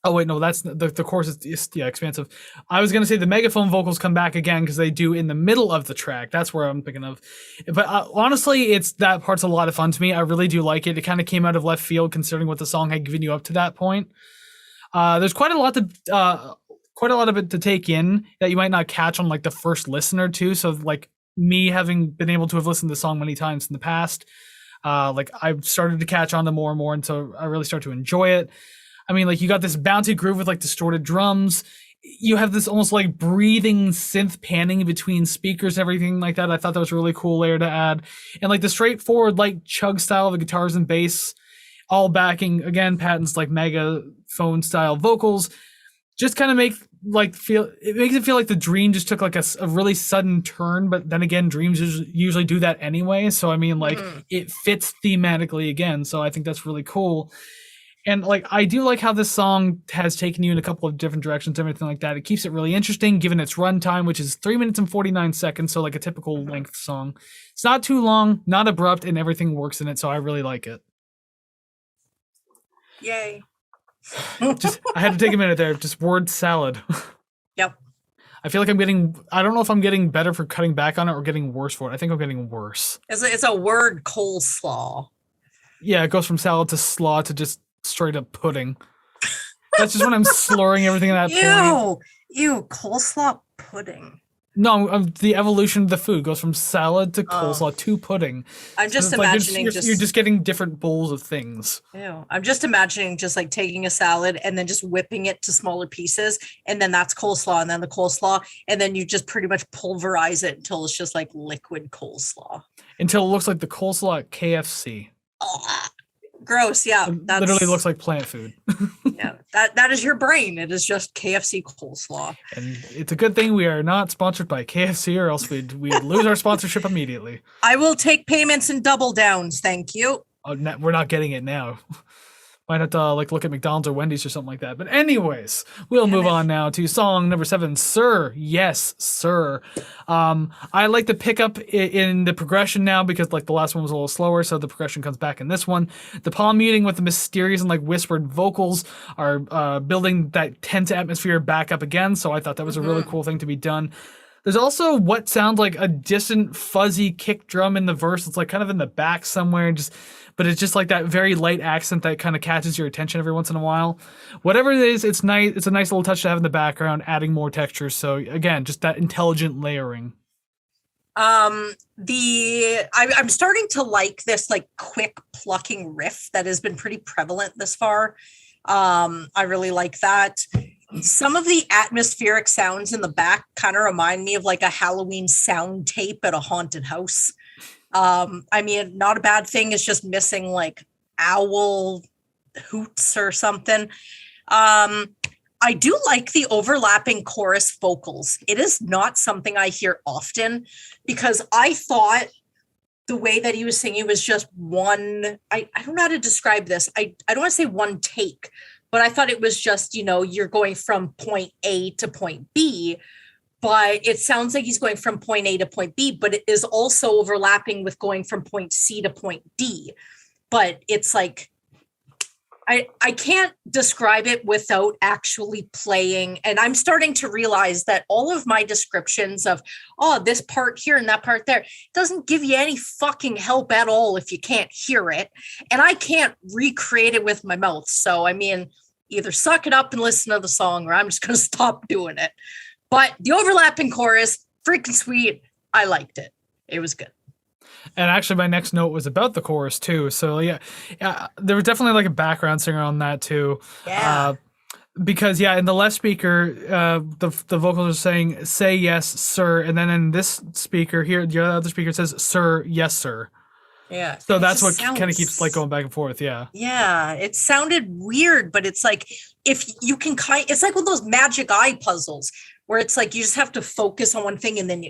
wait, no, that's the chorus is expansive. I was gonna say the megaphone vocals come back again because they do in the middle of the track. That's where I'm thinking of. But honestly, that part's a lot of fun to me. I really do like it. It kind of came out of left field considering what the song had given you up to that point. There's quite a lot of it to take in that you might not catch on the first listen or two. So me having been able to have listened to the song many times in the past, I've started to catch on to more and more, and so I really start to enjoy it. I mean, you got this bouncy groove with distorted drums. You have this almost breathing synth panning between speakers, everything like that. I thought that was a really cool layer to add. And the straightforward chug style of the guitars and bass, all backing again Patton's megaphone style vocals, just kind of makes it feel like the dream just took a really sudden turn, but then again dreams usually do that anyway, so I mean it fits thematically again, so I think that's really cool. And I do like how this song has taken you in a couple of different directions, everything like that. It keeps it really interesting given its runtime, which is 3 minutes and 49 seconds, so a typical length song. It's not too long, not abrupt, and everything works in it, so I really like it. Yay. I had to take a minute there. Just word salad. Yep. I feel like I don't know if I'm getting better for cutting back on it or getting worse for it. I think I'm getting worse. It's a word coleslaw. Yeah, it goes from salad to slaw to just straight up pudding. That's just when I'm slurring everything at that point. Ew, coleslaw pudding. No, the evolution of the food goes from salad to coleslaw to pudding. I'm just imagining you're just getting different bowls of things. Ew. I'm just imagining just taking a salad and then just whipping it to smaller pieces, and then that's coleslaw, and then the coleslaw, and then you just pretty much pulverize it until it's just liquid coleslaw. Until it looks like the coleslaw at KFC. Gross, yeah. That literally looks like plant food. Yeah, that is your brain. It is just KFC coleslaw. And it's a good thing we are not sponsored by KFC, or else we'd lose our sponsorship immediately. I will take payments in double downs, thank you. Oh, we're not getting it now. Might have to look at McDonald's or Wendy's or something like that. But anyways, we'll move on now to song number 7, Sir. Yes, Sir. I like the pickup in the progression now because the last one was a little slower, so the progression comes back in this one. The palm muting with the mysterious and whispered vocals are building that tense atmosphere back up again, so I thought that was a really cool thing to be done. There's also what sounds like a distant fuzzy kick drum in the verse. It's kind of in the back somewhere, but it's just that very light accent that kind of catches your attention every once in a while. Whatever it is, it's nice. It's a nice little touch to have in the background, adding more texture. So again, just that intelligent layering. I'm starting to like this quick plucking riff that has been pretty prevalent this far. I really like that. Some of the atmospheric sounds in the back kind of remind me of like a Halloween sound tape at a haunted house. I mean, not a bad thing. It's just missing like owl hoots or something. I do like the overlapping chorus vocals. It is not something I hear often because I thought the way that he was singing was just one. I don't know how to describe this. I don't want to say one take, but I thought it was just, you're going from point A to point B, but it sounds like he's going from point A to point B, but it is also overlapping with going from point C to point D. But it's like, I can't describe it without actually playing. And I'm starting to realize that all of my descriptions of, this part here and that part there doesn't give you any fucking help at all if you can't hear it. And I can't recreate it with my mouth. So, I mean, either suck it up and listen to the song or I'm just going to stop doing it. But the overlapping chorus, freaking sweet. I liked it. It was good. And actually, my next note was about the chorus too. So yeah, there was definitely like a background singer on that too. Yeah. Because in the left speaker, the vocals are saying "say yes, sir," and then in this speaker here, the other speaker says "sir, yes, sir." Yeah. So that's what kind of keeps like going back and forth. Yeah. Yeah. It sounded weird, but it's like if you can it's like one of those magic eye puzzles where it's like you just have to focus on one thing and then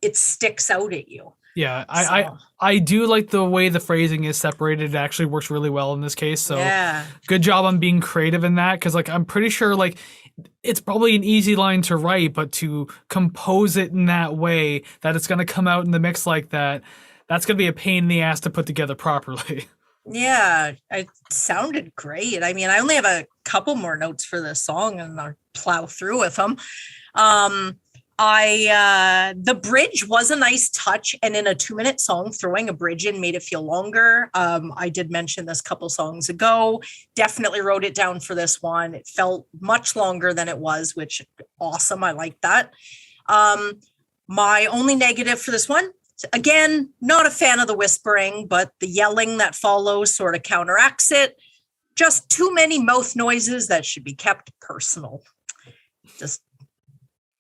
it sticks out at you. Yeah, I do like the way the phrasing is separated. It actually works really well in this case. So good job on being creative in that. Because like I'm pretty sure like it's probably an easy line to write, but to compose it in that way that it's going to come out in the mix like that, that's going to be a pain in the ass to put together properly. Yeah, it sounded great. I mean, I only have a couple more notes for this song and I'll plow through with them. The bridge was a nice touch, and in a 2-minute song, throwing a bridge in made it feel longer. I did mention this a couple songs ago. Definitely wrote it down for this one. It felt much longer than it was, which awesome. I like that. My only negative for this one, again, not a fan of the whispering, but the yelling that follows sort of counteracts it. Just too many mouth noises that should be kept personal. Just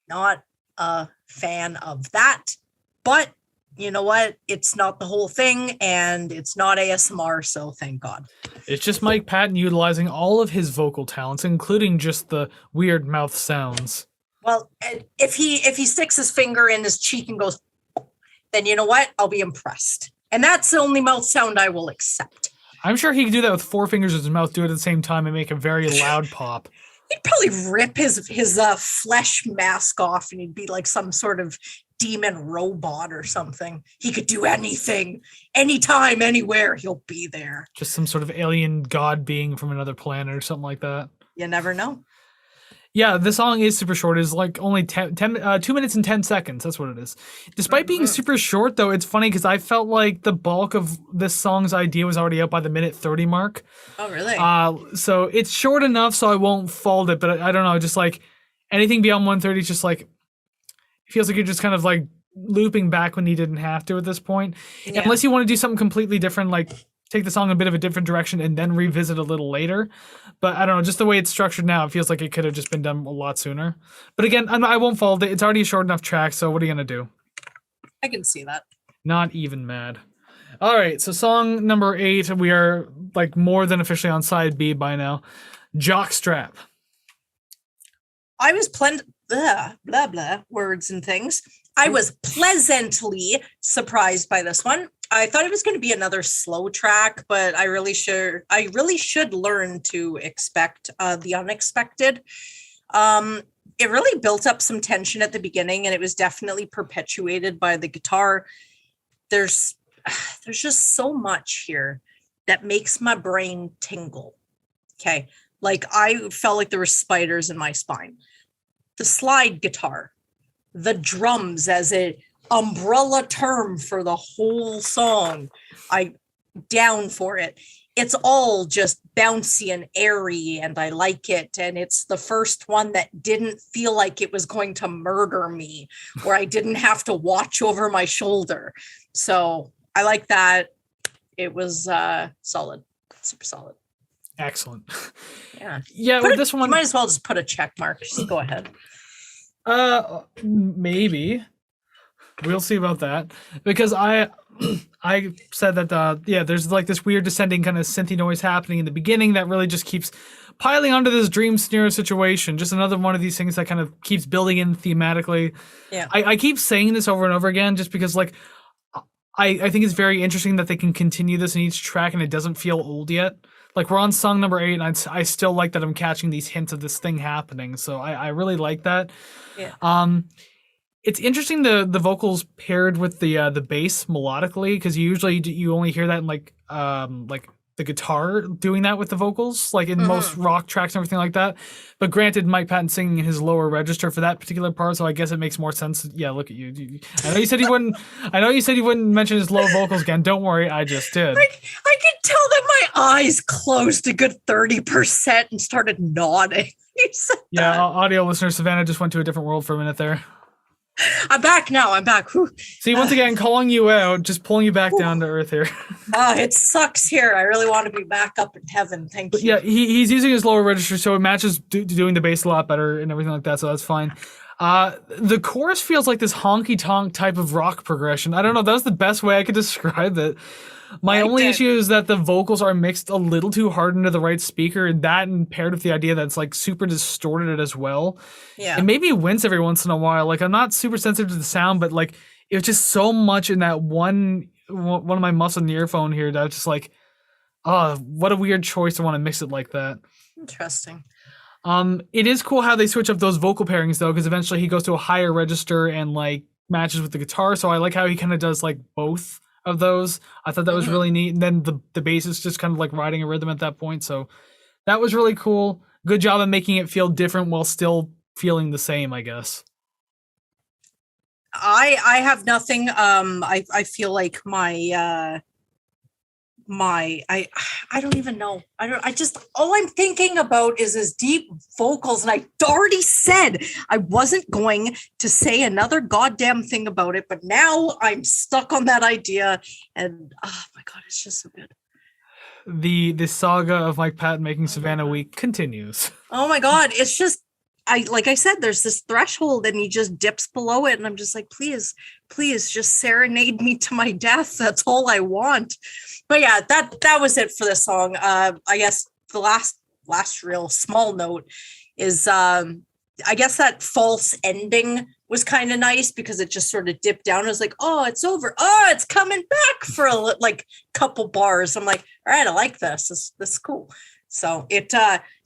not a fan of that, but you know what? It's not the whole thing and it's not ASMR, so thank God. It's just Mike Patton utilizing all of his vocal talents, including just the weird mouth sounds. Well, if he sticks his finger in his cheek and goes, then you know what? I'll be impressed. And that's the only mouth sound I will accept. I'm sure he could do that with 4 fingers in his mouth, do it at the same time and make a very loud pop. He'd probably rip his flesh mask off and he'd be like some sort of demon robot or something. He could do anything, anytime, anywhere. He'll be there. Just some sort of alien god being from another planet or something like that. You never know. Yeah, the song is super short. It's like only 2 minutes and 10 seconds. That's what it is. Despite being super short, though, it's funny because I felt like the bulk of this song's idea was already out by the minute 30 mark. Oh, really? So it's short enough so I won't fold it, but I don't know. Just like anything beyond 130 is just like, it feels like you're just kind of like looping back when you didn't have to at this point. Yeah. Unless you want to do something completely different, like take the song a bit of a different direction and then revisit a little later. But I don't know, just the way it's structured now, it feels like it could have just been done a lot sooner. But again, I won't fold it. It's already a short enough track, so what are you going to do? I can see that. Not even mad. All right, so song number 8, we are like more than officially on side B by now. Jockstrap. I was blah, blah, words and things. I was pleasantly surprised by this one. I thought it was going to be another slow track, but I really should learn to expect the unexpected. It really built up some tension at the beginning, and it was definitely perpetuated by the guitar. There's just so much here that makes my brain tingle. Okay. Like I felt like there were spiders in my spine. The slide guitar, the drums as an umbrella term for the whole song. I down for it. It's all just bouncy and airy, and I like it. And it's the first one that didn't feel like it was going to murder me, where I didn't have to watch over my shoulder. So I like that. It was solid, super solid. Excellent. Yeah. Yeah, with this one, you might as well just put a check mark. Just go ahead. Maybe. We'll see about that, because I said that there's like this weird descending kind of synthy noise happening in the beginning that really just keeps piling onto this dream snare situation. Just another one of these things that kind of keeps building in thematically. Yeah. I keep saying this over and over again just because like I think it's very interesting that they can continue this in each track and it doesn't feel old yet. Like we're on song number 8 and I still like that I'm catching these hints of this thing happening. So I really like that. Yeah. It's interesting the vocals paired with the bass melodically, because you only hear that in like the guitar doing that with the vocals, like in most rock tracks and everything like that. But granted, Mike Patton singing in his lower register for that particular part, so I guess it makes more sense. Yeah, look at you. I know you said you wouldn't. I know you said you wouldn't mention his low vocals again. Don't worry, I just did. I could tell that my eyes closed a good 30% and started nodding. Yeah, audio listener, Savannah just went to a different world for a minute there. I'm back now. I'm back. Whew. See, once again, calling you out, just pulling you back down to earth here. It sucks here. I really want to be back up in heaven. Thank you. Yeah, he's using his lower register, so it matches doing the bass a lot better and everything like that, so that's fine. The chorus feels like this honky-tonk type of rock progression. I don't know, that's the best way I could describe it. My only issue is that the vocals are mixed a little too hard into the right speaker, and that and paired with the idea that it's like super distorted as well. Yeah. It made me wince every once in a while. Like, I'm not super sensitive to the sound, but like it was just so much in that one of my muscle in the earphone here that I was just like, oh, what a weird choice to want to mix it like that. Interesting. It is cool how they switch up those vocal pairings though, because eventually he goes to a higher register and like matches with the guitar. So I like how he kind of does like both of those. I thought that was really neat. And then the bass is just kind of like riding a rhythm at that point. So that was really cool. Good job of making it feel different while still feeling the same, I guess. I have nothing. I feel like I don't even know. All I'm thinking about is his deep vocals. And I already said I wasn't going to say another goddamn thing about it, but now I'm stuck on that idea. And oh my God, it's just so good. The saga of Mike Patton making Savannah weak continues. Oh my God. It's just, like I said, there's this threshold and he just dips below it. And I'm just like, please just serenade me to my death. That's all I want. But yeah, that was it for this song. I guess the last real small note is, I guess that false ending was kind of nice because it just sort of dipped down. I was like, oh, it's over. Oh, it's coming back for a couple bars. I'm like, all right, I like this. This is cool. So it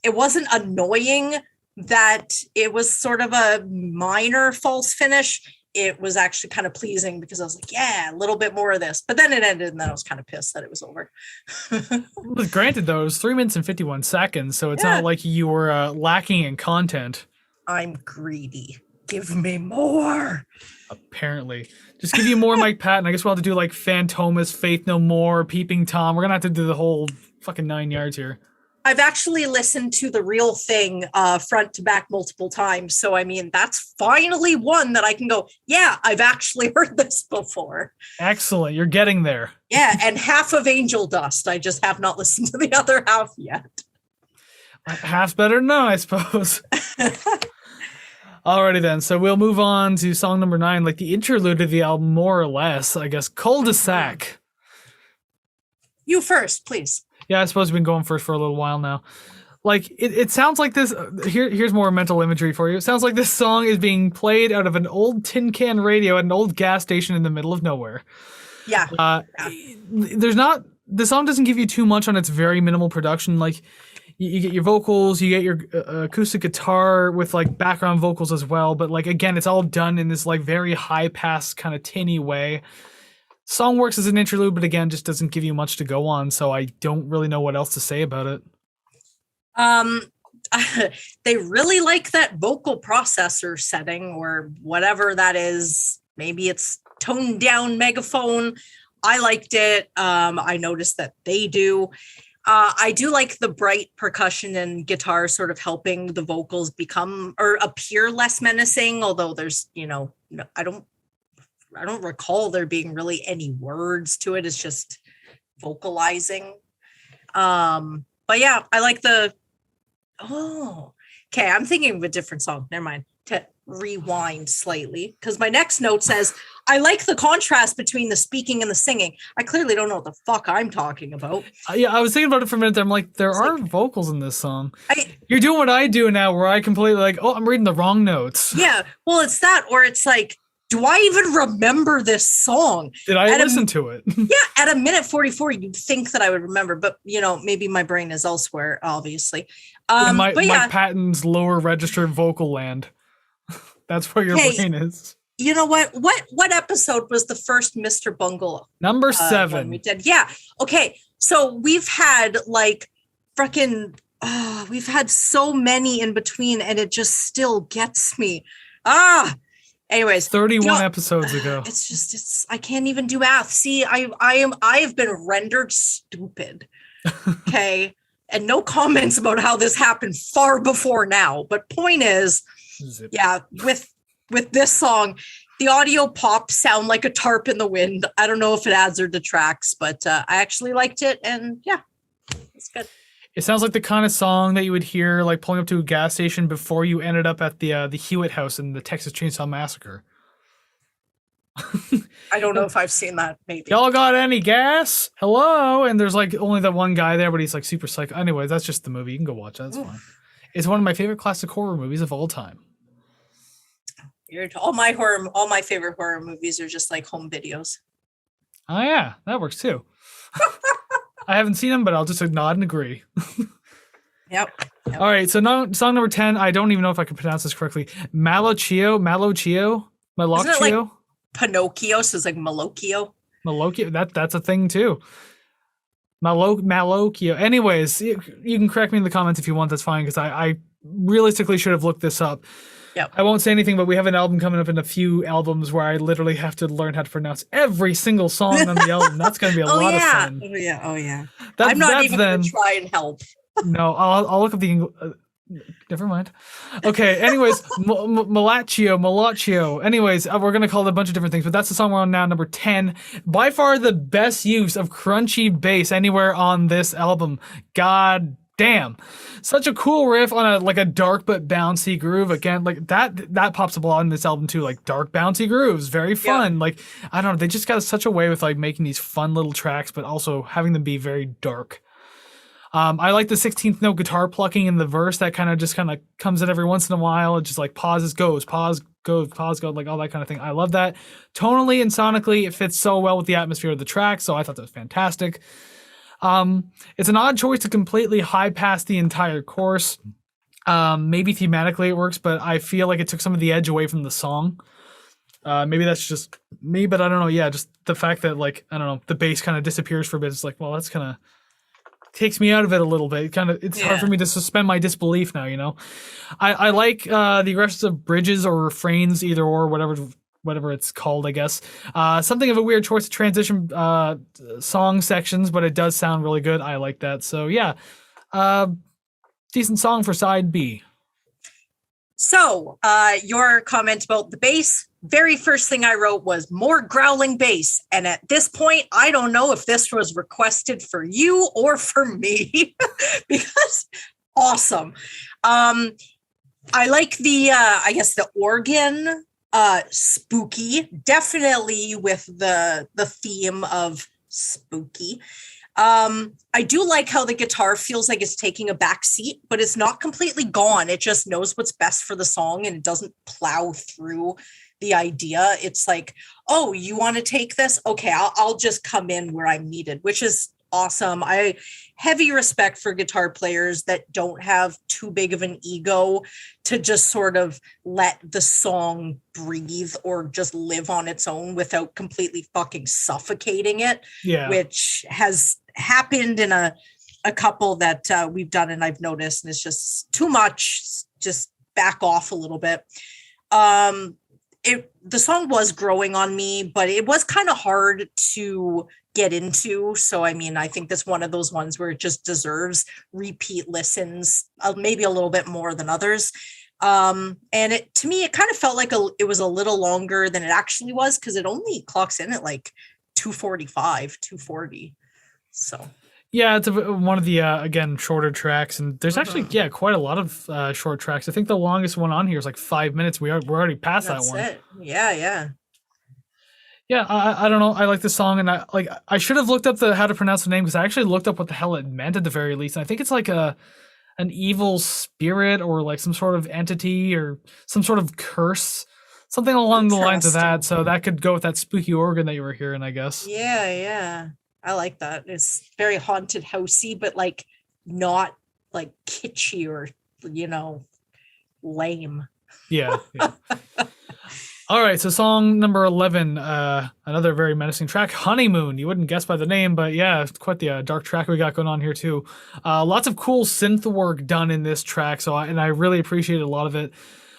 wasn't annoying that it was sort of a minor false finish. It was actually kind of pleasing because I was like, yeah, a little bit more of this. But then it ended and then I was kind of pissed that it was over. Granted, though, it was 3 minutes and 51 seconds, so it's not like you were lacking in content. I'm greedy. Give me more. Apparently. Just give you more Mike Patton. I guess we'll have to do like Phantomas, Faith No More, Peeping Tom. We're going to have to do the whole fucking 9 yards here. I've actually listened to the real thing front to back multiple times. So, I mean, that's finally one that I can go, yeah, I've actually heard this before. Excellent. You're getting there. Yeah. And half of Angel Dust. I just have not listened to the other half yet. Half's better than none, I suppose. Alrighty then. So we'll move on to song number 9, like the interlude of the album, more or less, I guess. Cul-de-sac. You first, please. Yeah, I suppose we've been going first for a little while now. Like, it sounds like this. Here's more mental imagery for you. It sounds like this song is being played out of an old tin can radio at an old gas station in the middle of nowhere. Yeah. The song doesn't give you too much on its very minimal production. Like, you get your vocals, you get your acoustic guitar with like background vocals as well. But like, again, it's all done in this like very high pass kind of tinny way. Song works as an interlude, but again, just doesn't give you much to go on. So I don't really know what else to say about it. They really like that vocal processor setting or whatever that is. Maybe it's toned down megaphone. I liked it. I noticed that they do. I do like the bright percussion and guitar sort of helping the vocals become or appear less menacing, although there's, I don't recall there being really any words to it. It's just vocalizing. But yeah, I like the, okay, I'm thinking of a different song. Never mind. To rewind slightly, because my next note says, I like the contrast between the speaking and the singing. I clearly don't know what the fuck I'm talking about. Yeah, I was thinking about it for a minute. I'm like, there are vocals in this song. You're doing what I do now, where I completely like, oh, I'm reading the wrong notes. Yeah, well, it's that, or it's like, do I even remember this song? Did I listen to it? Yeah, at a minute 44, you'd think that I would remember, but maybe my brain is elsewhere, obviously. Mike Patton's lower register vocal land. That's where your brain is. You know what? What episode was the first Mr. Bungle? Number 7. We did. Yeah. Okay. So we've had like we've had so many in between, and it just still gets me. Anyways, 31 episodes ago. It's I can't even do math. See, I have been rendered stupid. Okay. And no comments about how this happened far before now. But point is, yeah, with this song, the audio pops sound like a tarp in the wind. I don't know if it adds or detracts, but I actually liked it, and yeah, it's good. It sounds like the kind of song that you would hear like pulling up to a gas station before you ended up at the Hewitt house in the Texas Chainsaw Massacre. I don't know if I've seen that. Maybe y'all got any gas? Hello, and there's like only that one guy there, but he's like super psycho. Anyways, that's just the movie. You can go watch that. That's fine. It's one of my favorite classic horror movies of all time. All my favorite horror movies are just like home videos. Oh yeah, that works too. I haven't seen them, but I'll just nod and agree. Yep. All right, so now song number 10. I don't even know if I can pronounce this correctly. Malocchio. Isn't it like Pinocchio? So it's like Malocchio. That's a thing too. Malocchio. Anyways, you can correct me in the comments if you want. That's fine, because I realistically should have looked this up. Yep. I won't say anything, but we have an album coming up in a few albums where I literally have to learn how to pronounce every single song on the album. That's going to be a lot of fun. Oh yeah. I'm not even going to try and help. No, I'll look up the English. Never mind. Okay. Anyways, Malocchio. Anyways, we're gonna call it a bunch of different things, but that's the song we're on now, number 10. By far the best use of crunchy bass anywhere on this album. God damn, such a cool riff on a dark but bouncy groove. Again, like that pops up a lot in this album too. Like dark bouncy grooves, very fun. Yeah. Like I don't know, they just got such a way with like making these fun little tracks, but also having them be very dark. I like the 16th note guitar plucking in the verse that kind of comes in every once in a while. It just like pauses, goes, pause, goes, like all that kind of thing. I love that. Tonally and sonically, it fits so well with the atmosphere of the track, so I thought that was fantastic. It's an odd choice to completely high pass the entire course. Maybe thematically it works, but I feel like it took some of the edge away from the song. Maybe that's just me, but I don't know. Yeah, just the fact that like, I don't know, the bass kind of disappears for a bit. It's like, well, that's kind of takes me out of it a little bit. It's hard for me to suspend my disbelief now, you know? I like the aggressive bridges or refrains, either or, whatever it's called, I guess. Something of a weird choice to transition song sections, but it does sound really good. I like that. So yeah, decent song for side B. So your comment about the bass, very first thing I wrote was more growling bass. And at this point, I don't know if this was requested for you or for me because awesome. I like the, I guess the organ, spooky, definitely with the theme of spooky. I do like how the guitar feels like it's taking a back seat, but it's not completely gone. It just knows what's best for the song and it doesn't plow through the idea. It's like, oh, you want to take this? Okay, I'll just come in where I'm needed, which is awesome. I heavy respect for guitar players that don't have too big of an ego to just sort of let the song breathe or just live on its own without completely fucking suffocating it. Yeah, which has happened in a couple that we've done and I've noticed, and it's just too much. Just back off a little bit. The song was growing on me, but it was kind of hard to get into. So, I mean, I think that's one of those ones where it just deserves repeat listens, maybe a little bit more than others. And to me, it kind of felt like it was a little longer than it actually was, because it only clocks in at like 2:45, 2:40. So. Yeah, it's one of the again shorter tracks, and there's actually quite a lot of short tracks. I think the longest one on here is like 5 minutes. We're already past that one. That's it. Yeah. Yeah, I don't know. I like the song, and I should have looked up how to pronounce the name, because I actually looked up what the hell it meant at the very least. And I think it's like an evil spirit, or like some sort of entity, or some sort of curse, something along the lines of that. So that could go with that spooky organ that you were hearing, I guess. Yeah. I like that. It's very haunted housey, but like not like kitschy or lame. Yeah. All right, so song number 11, another very menacing track, Honeymoon. You wouldn't guess by the name, but yeah, it's quite the dark track we got going on here too. Lots of cool synth work done in this track, and I really appreciate a lot of it.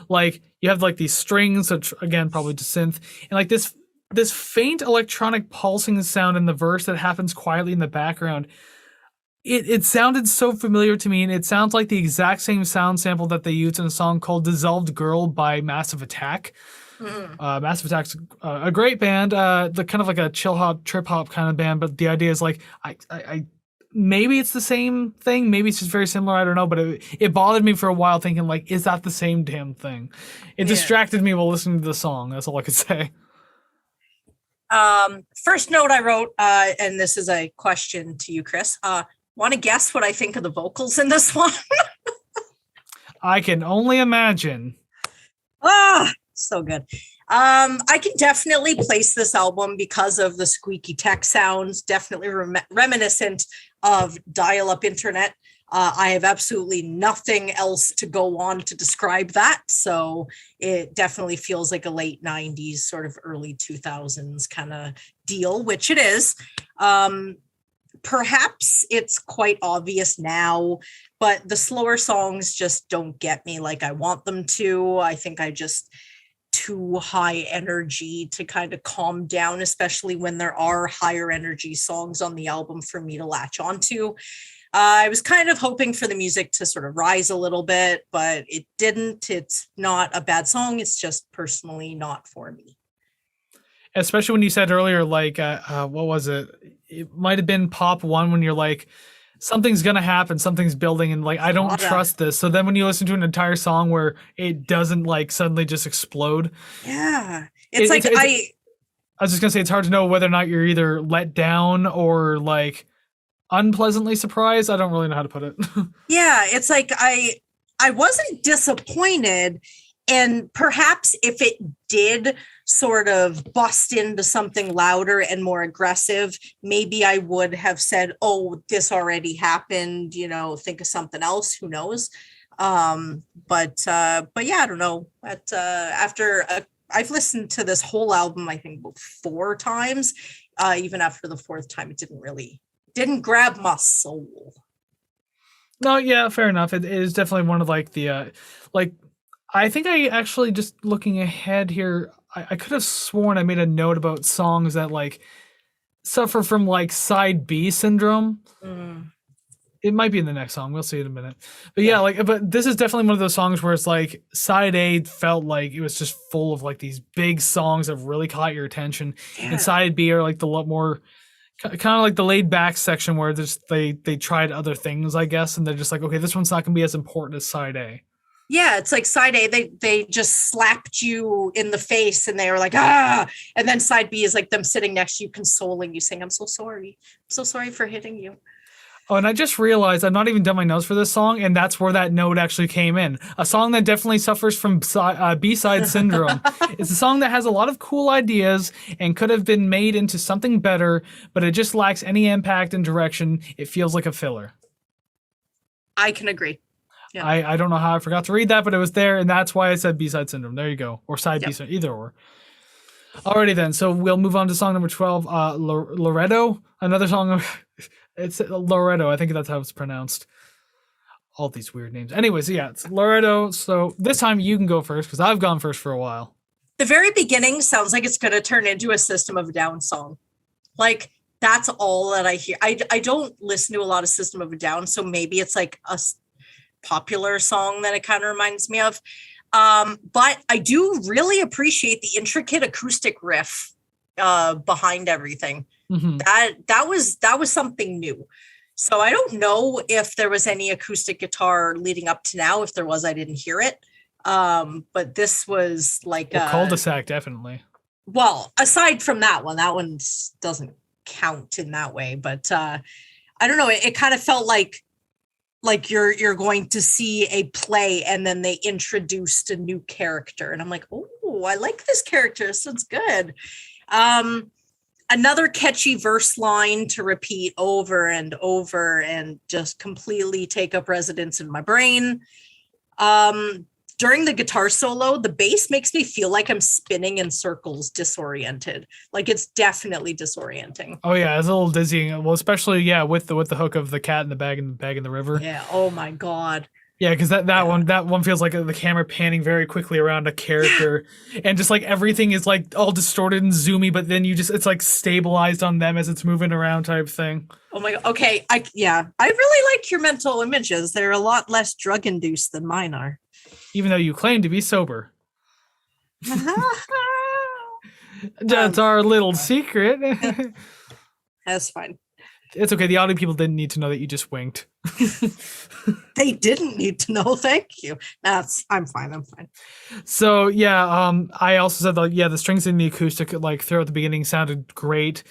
Like, you have like these strings, which again, probably just synth, and like this faint electronic pulsing sound in the verse that happens quietly in the background. It sounded so familiar to me, and it sounds like the exact same sound sample that they used in a song called Dissolved Girl by Massive Attack. Massive Attack's a great band, the kind of like a chill hop, trip hop kind of band, but the idea is like, I maybe it's the same thing, maybe it's just very similar, I don't know, but it bothered me for a while, thinking like, is that the same damn thing? It distracted me while listening to the song, that's all I could say. First note I wrote, and this is a question to you, Chris, want to guess what I think of the vocals in this one? I can only imagine. So good. I can definitely place this album because of the squeaky tech sounds, definitely reminiscent of dial-up internet. I have absolutely nothing else to go on to describe that. So it definitely feels like a late 90s, sort of early 2000s kind of deal, which it is. Perhaps it's quite obvious now, but the slower songs just don't get me like I want them to. I think I just too high energy to kind of calm down, especially when there are higher energy songs on the album for me to latch onto. I was kind of hoping for the music to sort of rise a little bit, but it didn't. It's not a bad song. It's just personally not for me. Especially when you said earlier, like, what was it? It might have been Pop 1 when you're like, something's going to happen, something's building, and like, I don't trust this. So then when you listen to an entire song where it doesn't like suddenly just explode. Yeah. I was just going to say, it's hard to know whether or not you're either let down or like unpleasantly surprised. I don't really know how to put it. Yeah. It's like, I wasn't disappointed. And perhaps if it did sort of bust into something louder and more aggressive, maybe I would have said, oh, this already happened, think of something else, who knows? But yeah, I don't know. But I've listened to this whole album, I think 4 times. Even after the 4th time, it didn't grab my soul. No, yeah, fair enough. It is definitely one of like the I think I actually, just looking ahead here, I could have sworn I made a note about songs that like suffer from like side B syndrome. It might be in the next song. We'll see in a minute. But yeah, but this is definitely one of those songs where it's like side A felt like it was just full of like these big songs that really caught your attention. Yeah. And side B are like the lot more kind of like the laid back section where they tried other things, I guess. And they're just like, okay, this one's not going to be as important as side A. Yeah, it's like side A, they just slapped you in the face and they were like, ah. And then side B is like them sitting next to you, consoling you, saying, I'm so sorry. I'm so sorry for hitting you. Oh, and I just realized I've not even done my notes for this song, and that's where that note actually came in. A song that definitely suffers from B-side syndrome. It's a song that has a lot of cool ideas and could have been made into something better, but it just lacks any impact and direction. It feels like a filler. I can agree. Yeah. I don't know how I forgot to read that, but it was there, and that's why I said B-side syndrome. There you go. Or side B-side, either or. Alrighty then, so we'll move on to song number 12, Loretto. Another song, it's Loretto, I think that's how it's pronounced. All these weird names. Anyways, yeah, it's Loretto. So this time you can go first, because I've gone first for a while. The very beginning sounds like it's going to turn into a System of a Down song. Like, that's all that I hear. I don't listen to a lot of System of a Down, so maybe it's like a popular song that it kind of reminds me of. But I do really appreciate the intricate acoustic riff behind everything. Mm-hmm. That was something new. So I don't know if there was any acoustic guitar leading up to now. If there was, I didn't hear it. But this was like a cul-de-sac, definitely. Well, aside from that one doesn't count in that way. But I don't know. It kind of felt like you're going to see a play and then they introduced a new character. And I'm like, oh, I like this character. This sounds good. Another catchy verse line to repeat over and over and just completely take up residence in my brain. During the guitar solo, the bass makes me feel like I'm spinning in circles, disoriented. Like it's definitely disorienting. Oh yeah, it's a little dizzying. Well, especially with the hook of the cat in the bag in the river. Yeah. Oh my God. Yeah, because that one feels like the camera panning very quickly around a character, and just like everything is like all distorted and zoomy, but then it's like stabilized on them as it's moving around type thing. Oh my God. Okay. I really like your mental images. They're a lot less drug induced than mine are. Even though you claim to be sober. That's our little secret. That's fine. It's okay. The audio people didn't need to know that you just winked. They didn't need to know. Thank you. I'm fine. So I also said that the strings in the acoustic like throughout the beginning sounded great,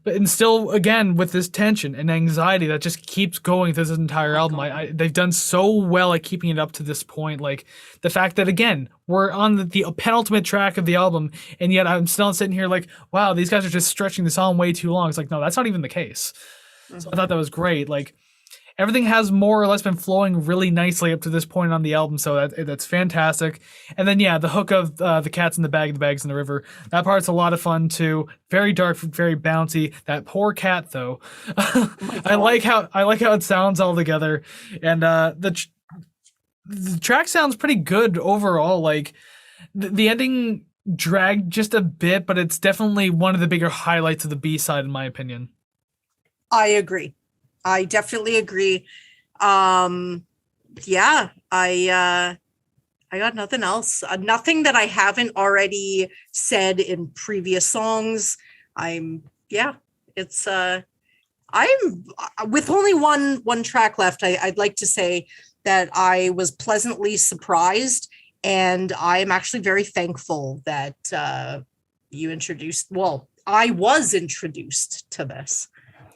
and still again with this tension and anxiety that just keeps going through this entire album. They've done so well at keeping it up to this point. Like the fact that again we're on the penultimate track of the album, and yet I'm still sitting here like, wow, these guys are just stretching this on way too long. It's like, no, that's not even the case. Mm-hmm. So I thought that was great. Like everything has more or less been flowing really nicely up to this point on the album, so that's fantastic. And then the hook of the cats in the bag, the bags in the river, that part's a lot of fun too. Very dark, very bouncy. That poor cat though. I like how it sounds all together, and the track sounds pretty good overall. Like the ending dragged just a bit, but it's definitely one of the bigger highlights of the B-side in my opinion. I agree. I definitely agree. I got nothing else. Nothing that I haven't already said in previous songs. I'm with only one track left. I'd like to say that I was pleasantly surprised, and I am actually very thankful that you introduced. Well, I was introduced to this.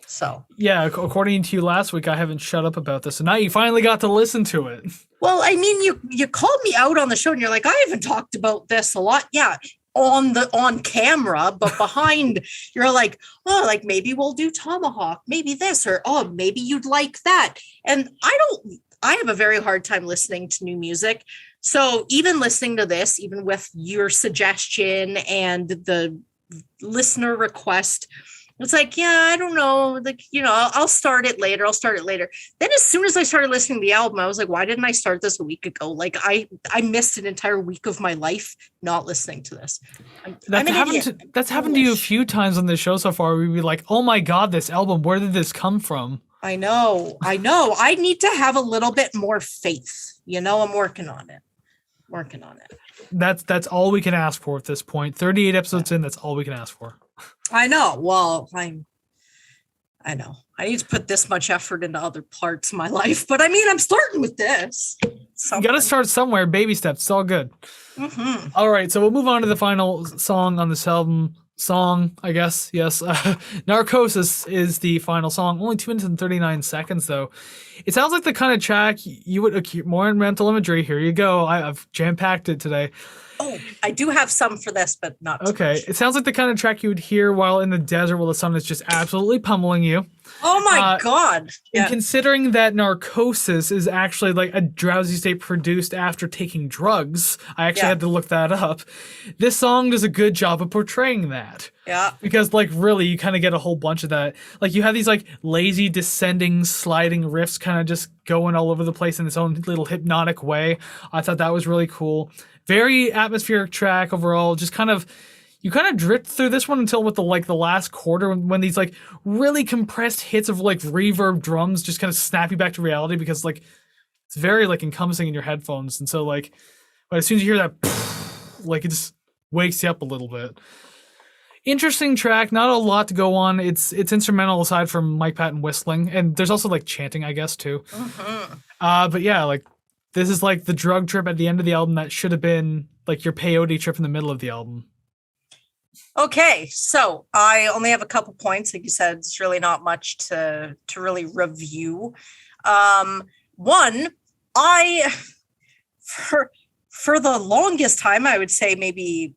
So according to you last week, I haven't shut up about this, and now you finally got to listen to it. Well, I mean, you called me out on the show, and you're like, I haven't talked about this a lot. Yeah, on camera, but behind, you're like, oh, like maybe we'll do Tomahawk, maybe this, or oh, maybe you'd like that. And I have a very hard time listening to new music. So even listening to this, even with your suggestion and the listener request, it's like, I don't know, like, I'll start it later. Then as soon as I started listening to the album, I was like, why didn't I start this a week ago? Like I missed an entire week of my life not listening to this. That's happened to you a few times on the show so far. We'd be like, oh my God, this album, where did this come from? I know. I need to have a little bit more faith. I'm working on it. That's all we can ask for at this point. 38 episodes in, that's all we can ask for. I know. Well, I know. I need to put this much effort into other parts of my life, but I mean, I'm starting with this. You got to start somewhere. Baby steps. It's all good. Mm-hmm. All right. So we'll move on to the final song on this album. I guess. Yes. Narcosis is the final song. Only 2 minutes and 39 seconds, though. It sounds like the kind of track you would acute more mental imagery. Here you go. I've jam-packed it today. Oh, I do have some for this, but not okay. Much. It sounds like the kind of track you would hear while in the desert while the sun is just absolutely pummeling you. Oh my God. Yeah. And considering that Narcosis is actually like a drowsy state produced after taking drugs, I actually had to look that up. This song does a good job of portraying that. Yeah. Because like really you kind of get a whole bunch of that. Like you have these like lazy descending sliding riffs kind of just going all over the place in its own little hypnotic way. I thought that was really cool. Very atmospheric track overall. Just you kind of drift through this one until with the last quarter when these like really compressed hits of like reverb drums just kind of snap you back to reality, because like it's very like encompassing in your headphones. And so like, but as soon as you hear that, like it just wakes you up a little bit. Interesting track, not a lot to go on. It's instrumental aside from Mike Patton whistling, and there's also like chanting, I guess, too. But yeah, like this is like the drug trip at the end of the album that should have been like your peyote trip in the middle of the album. Okay, so I only have a couple points. Like you said, it's really not much to really review. One, for the longest time, I would say maybe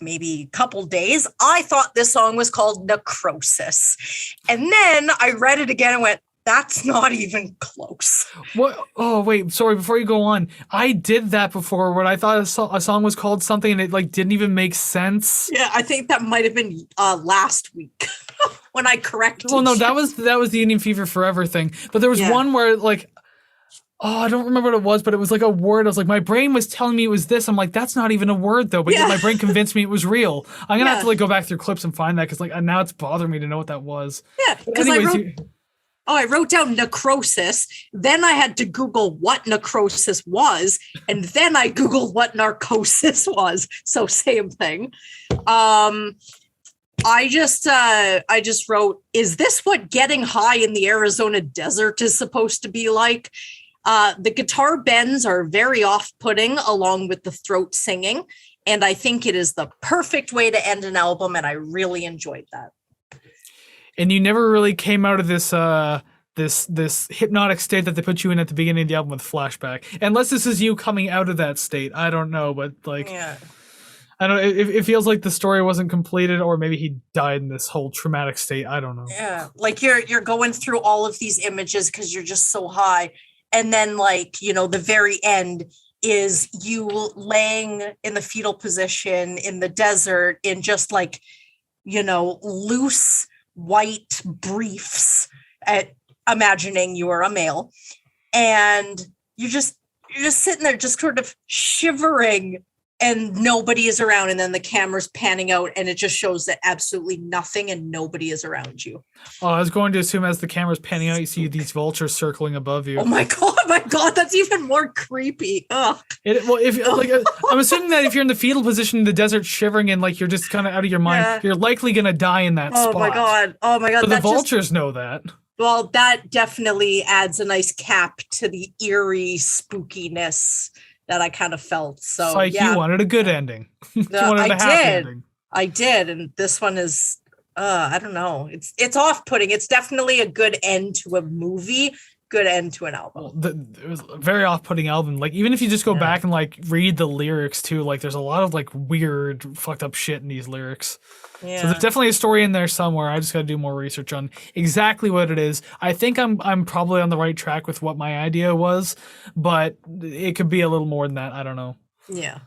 a couple days, I thought this song was called Necrosis. And then I read it again and went, that's not even close. What? Oh, wait, sorry, before you go on, I did that before when I thought a song was called something and it like didn't even make sense. Yeah, I think that might have been last week when I corrected. Well, no, that was the Indian Fever Forever thing. But there was one where like, I don't remember what it was, but it was like a word. I was like, my brain was telling me it was this. I'm like, that's not even a word though. But yet my brain convinced me it was real. I'm gonna have to like go back through clips and find that because like now it's bothering me to know what that was. Yeah, because I wrote down necrosis. Then I had to Google what necrosis was, and then I Googled what narcosis was. So same thing. I just wrote, is this what getting high in the Arizona desert is supposed to be like? The guitar bends are very off-putting along with the throat singing. And I think it is the perfect way to end an album. And I really enjoyed that. And you never really came out of this this hypnotic state that they put you in at the beginning of the album with flashback. Unless this is you coming out of that state. I don't know, but like I don't know, it feels like the story wasn't completed, or maybe he died in this whole traumatic state. I don't know. Yeah. Like you're going through all of these images because you're just so high. And then like, you know, the very end is you laying in the fetal position in the desert in just like, you know, loose white briefs, at imagining you are a male, and you're just sitting there just sort of shivering, and nobody is around, and then the camera's panning out and it just shows that absolutely nothing and nobody is around you. Oh, I was going to assume as the camera's panning out, you see these vultures circling above you. Oh my god, that's even more creepy. Ugh. I'm assuming that if you're in the fetal position in the desert shivering and like you're just kind of out of your mind, you're likely gonna die in that spot. Oh my god. But the vultures know that. Well, that definitely adds a nice cap to the eerie spookiness that I kind of felt. So it's like you wanted a good ending. I did. And this one is, I don't know. It's off-putting. It's definitely a good end to a movie, good end to an album. It was a very off-putting album. Like even if you just go back and like read the lyrics too, like there's a lot of like weird, fucked up shit in these lyrics. Yeah. So there's definitely a story in there somewhere. I just got to do more research on exactly what it is. I think I'm probably on the right track with what my idea was, but it could be a little more than that. I don't know. Yeah.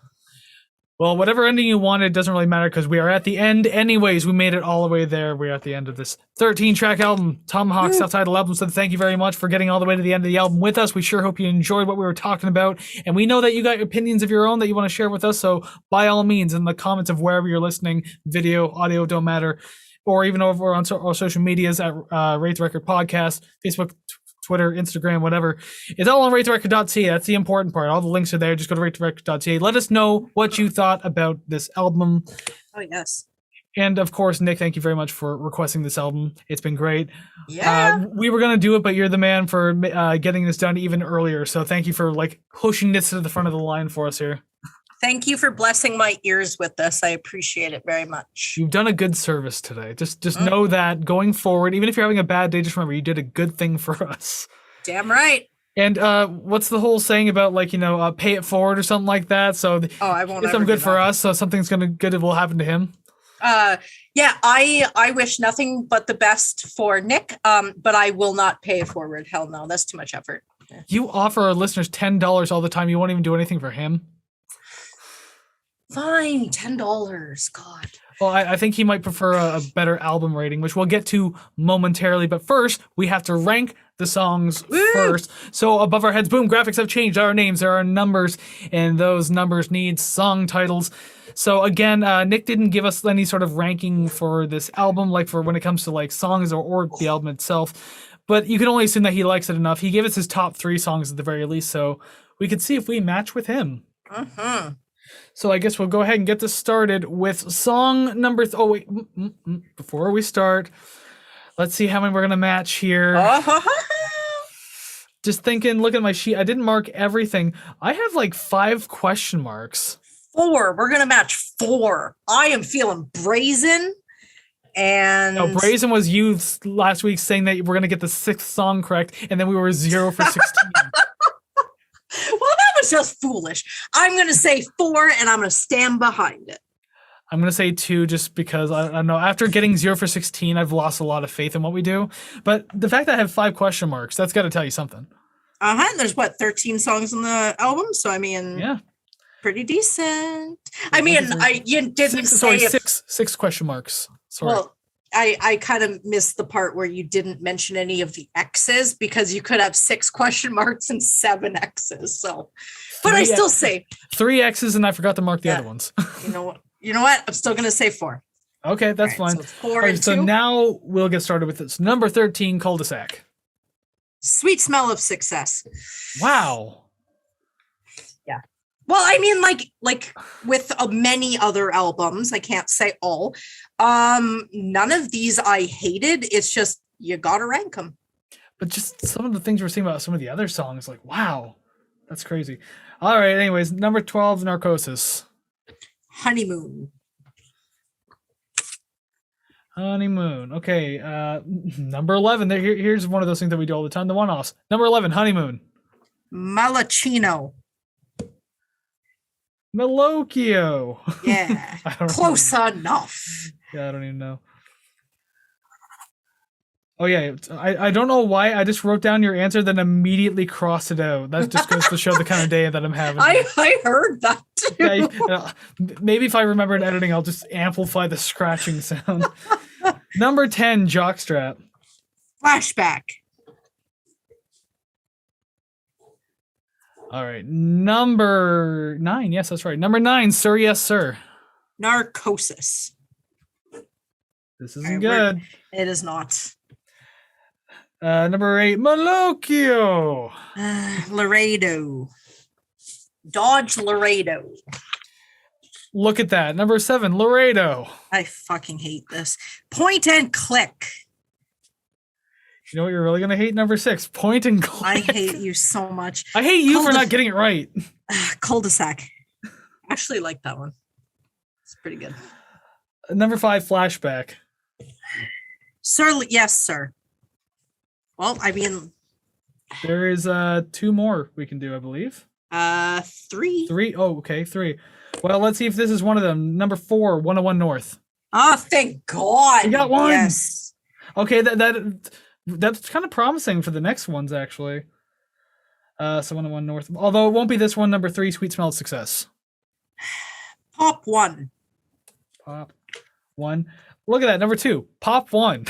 Well, whatever ending you wanted doesn't really matter because we are at the end anyways. We made it all the way there. We're at the end of this 13-track album, Tomahawk self-titled album. So thank you very much for getting all the way to the end of the album with us. We sure hope you enjoyed what we were talking about. And we know that you got opinions of your own that you want to share with us. So by all means, in the comments of wherever you're listening, video, audio, don't matter, or even over on our social medias at Rate the Record Podcast, Facebook, Twitter, Instagram, whatever. It's all on ratetherecord.ca. That's the important part. All the links are there. Just go to ratetherecord.ca. Let us know what you thought about this album. Oh, yes. And of course, Nick, thank you very much for requesting this album. It's been great. Yeah. We were going to do it, but you're the man for getting this done even earlier. So thank you for like pushing this to the front of the line for us here. Thank you for blessing my ears with this. I appreciate it very much. You've done a good service today. Just know that going forward, even if you're having a bad day, just remember you did a good thing for us. Damn right. And what's the whole saying about like, you know, pay it forward or something like that? So I won't. It's something good for us. So something's good will happen to him. Yeah, I wish nothing but the best for Nick. But I will not pay it forward. Hell no, that's too much effort. Yeah. You offer our listeners $10 all the time. You won't even do anything for him. Fine, $10. God. Well, I think he might prefer a better album rating, which we'll get to momentarily. But first, we have to rank the songs first. So above our heads, boom, graphics have changed. Our names, there are numbers, and those numbers need song titles. So again, Nick didn't give us any sort of ranking for this album, like for when it comes to like songs or the album itself. But you can only assume that he likes it enough. He gave us his top 3 songs at the very least, so we could see if we match with him. Mm-hmm. So I guess we'll go ahead and get this started with song number. Oh wait, before we start, let's see how many we're gonna match here. Just thinking, look at my sheet. I didn't mark everything. I have like 5 question marks. 4. We're gonna match 4. I am feeling brazen. And no, brazen was you last week saying that we're gonna get the 6th song correct, and then we were 0 for 16. Well, that was just foolish. I'm gonna say 4, and I'm gonna stand behind it. I'm gonna say 2, just because I don't know. After getting 0 for 16, I've lost a lot of faith in what we do. But the fact that I have 5 question marks, that's got to tell you something. There's 13 songs on the album, so I mean, yeah, pretty decent. I mean, you didn't say six question marks. Sorry. Well, I kind of missed the part where you didn't mention any of the X's, because you could have 6 question marks and 7 X's. So, but I still say 3 X's, and I forgot to mark the other ones. You know what? I'm still gonna say 4. Okay, that's fine. So 4 and 2. So now we'll get started with this. Number 13, cul-de-sac. Sweet Smell of Success. Wow. Yeah. Well, I mean, like with many other albums, I can't say all. None of these I hated. It's just you gotta rank them. But just some of the things we're seeing about some of the other songs, like wow, that's crazy. All right. Anyways, number 12, Narcosis. Honeymoon. Okay. Number 11. Here's one of those things that we do all the time. The one-offs. Number 11, Honeymoon. Malachino. Malocchio. Yeah. Close enough. Yeah, I don't even know. Oh yeah, I don't know why I just wrote down your answer, then immediately crossed it out. That just goes to show the kind of day that I'm having. I heard that too. Yeah, maybe if I remember in editing, I'll just amplify the scratching sound. Number 10, Jockstrap. Flashback. All right, number 9. Yes, that's right. Number 9, Sir, Yes, Sir. Narcosis. This isn't good. It is not. Number 8, Malocchio. Laredo. Dodge Laredo. Look at that. Number 7, Laredo. I fucking hate this. Point and Click. You know what you're really going to hate? Number 6, Point and Click. I hate you so much. I hate you for not getting it right. Cul-de-sac. I actually like that one. It's pretty good. Number 5, Flashback. Sir, yes, sir. Well, I mean, there is 2 more we can do, I believe. 3. 3. Oh, okay, 3. Well, let's see if this is one of them. Number 4, 101 North. Oh, thank God. You got one. Yes. Okay, that's kind of promising for the next ones, actually. So 101 North. Although it won't be this one. Number 3, Sweet Smell of Success. Pop 1. Pop 1. Look at that. Number 2, Pop 1.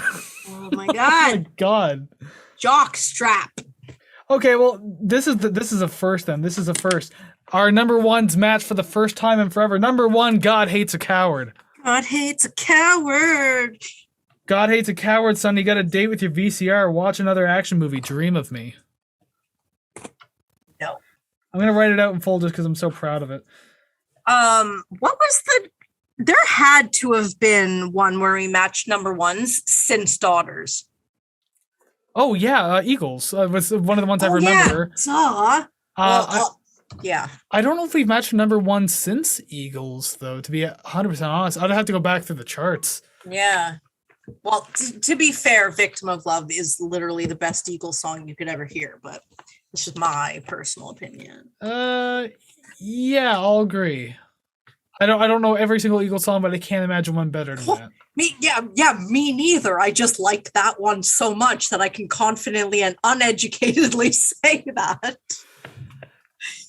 Oh my God. Oh my God. Jockstrap. Okay, well, this is a first then. This is a first. Our number 1's match for the first time in forever. Number 1, God Hates a Coward. God hates a coward. God Hates a Coward, son. You got a date with your VCR. Watch another action movie. Dream of Me. No. I'm going to write it out in full just because I'm so proud of it. What was there had to have been one where we matched number 1s since Daughters. Oh, yeah. Eagles was one of the ones I remember. Yeah. Yeah. I don't know if we've matched number 1 since Eagles, though, to be 100% honest. I'd have to go back through the charts. Yeah. Well, to be fair, Victim of Love is literally the best Eagles song you could ever hear, but this is my personal opinion. Yeah, I'll agree. I don't know every single Eagles song, but I can't imagine one better than that. Me neither. I just like that one so much that I can confidently and uneducatedly say that.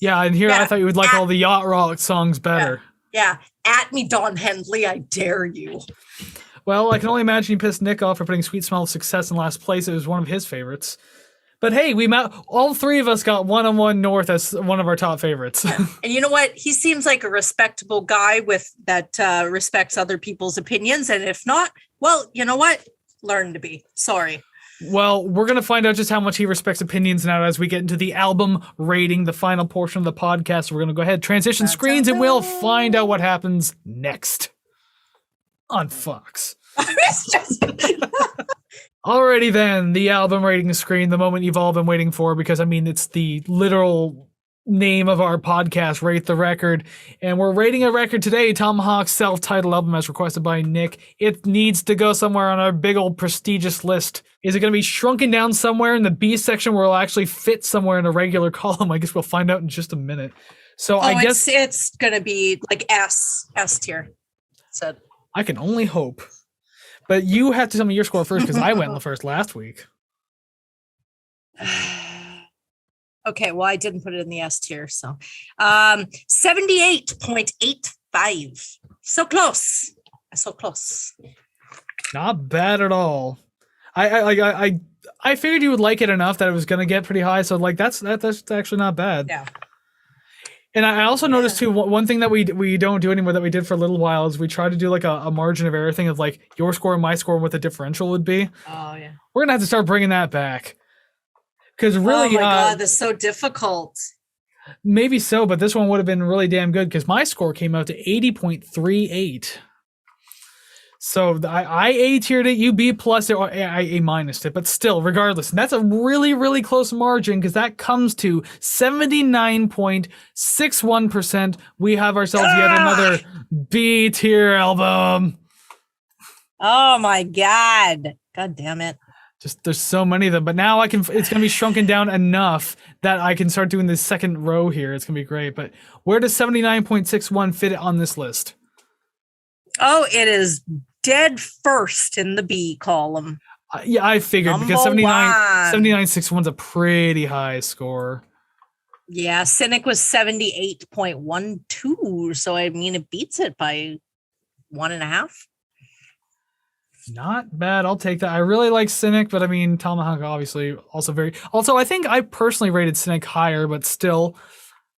Yeah, and here I thought you would like all the yacht rock songs better. Yeah. At me, Don Henley, I dare you. Well, I can only imagine you pissed Nick off for putting Sweet Smell of Success in last place. It was one of his favorites. But hey, all 3 of us got 101 North as one of our top favorites. Yeah. And you know what? He seems like a respectable guy that respects other people's opinions. And if not, well, you know what? Learn to be. Sorry. Well, we're going to find out just how much he respects opinions now as we get into the album rating, the final portion of the podcast. We're going to go ahead, transition screens, and we'll find out what happens next on Fox. Alrighty then, the album rating screen, the moment you've all been waiting for, because I mean, it's the literal name of our podcast, Rate the Record, and we're rating a record today, Tomahawk's self-titled album as requested by Nick. It needs to go somewhere on our big old prestigious list. Is it going to be shrunken down somewhere in the B section where it'll actually fit somewhere in a regular column? I guess we'll find out in just a minute. So I guess it's going to be like S tier. So I can only hope. But you have to tell me your score first because I went in the first last week. Okay, well, I didn't put it in the S tier, so 78.85. So close. Not bad at all. I figured you would like it enough that it was gonna get pretty high, so like that's actually not bad. Yeah. And I also noticed too, one thing that we don't do anymore that we did for a little while is we try to do like a margin of error thing of like your score and my score and what the differential would be. Oh yeah. We're gonna have to start bringing that back. Because really, oh my god, that's so difficult. Maybe so, but this one would have been really damn good because my score came out to 80.38. So I A tiered it, you B plus it, or I A minus it, but still, regardless, and that's a really, really close margin because that comes to 79.61%. We have ourselves yet another B tier album. Oh my god. God damn it. Just there's so many of them, but now it's going to be shrunken down enough that I can start doing this second row here. It's going to be great. But where does 79.61 fit on this list? Oh, it is dead first in the B column. Yeah, I figured because 79.61's a pretty high score. Yeah, Cynic was 78.12. So, I mean, it beats it by 1.5. Not bad. I'll take that. I really like Cynic, but I mean, Tomahawk obviously also very... Also, I think I personally rated Cynic higher, but still,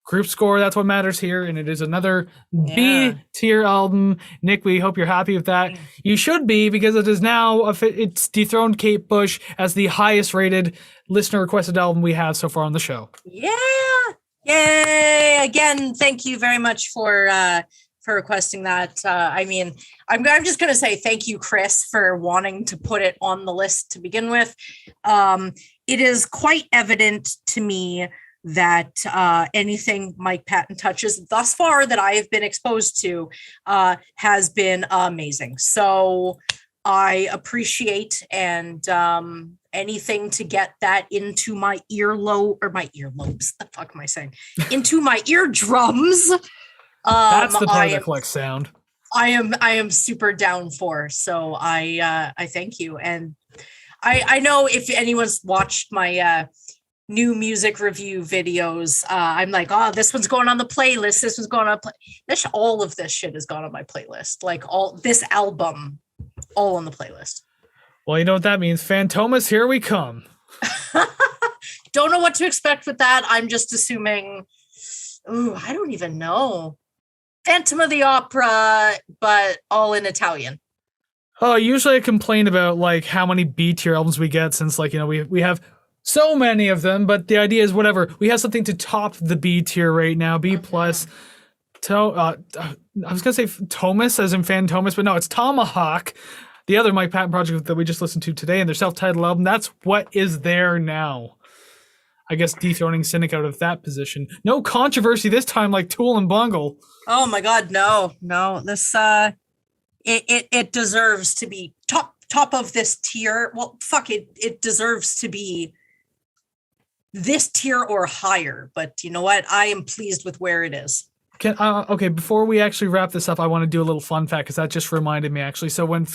group score, that's what matters here, and it is another B-tier album. Nick, we hope you're happy with that. You should be, because it is now... It's dethroned Kate Bush as the highest-rated listener-requested album we have so far on the show. Yeah! Yay! Again, thank you very much for requesting that. I mean, I'm just going to say thank you, Chris, for wanting to put it on the list to begin with. It is quite evident to me that anything Mike Patton touches thus far that I have been exposed to has been amazing. So I appreciate and anything to get that into my earlobes. The fuck am I saying? Into my eardrums. That's the part that collects sound. I am super down for. So I thank you. And I know if anyone's watched my new music review videos, I'm like, oh, this one's going on the playlist. This one's going on. All of this shit has gone on my playlist. Like all this album, all on the playlist. Well, you know what that means. Phantomas, here we come. Don't know what to expect with that. I'm just assuming. Ooh, I don't even know. Phantom of the Opera, but all in Italian. Oh, usually I complain about like how many B tier albums we get since like, you know, we have so many of them, but the idea is whatever. We have something to top the B tier right now, B plus. I was gonna say Thomas as in Phantomas, but no, it's Tomahawk, the other Mike Patton project that we just listened to today, and their self-titled album. That's what is there now. I guess dethroning Cynic out of that position. No controversy this time like Tool and Bungle. Oh my God, no. This it deserves to be top of this tier. Well, fuck it. It deserves to be this tier or higher. But you know what? I am pleased with where it is. Okay, before we actually wrap this up, I want to do a little fun fact because that just reminded me actually. So when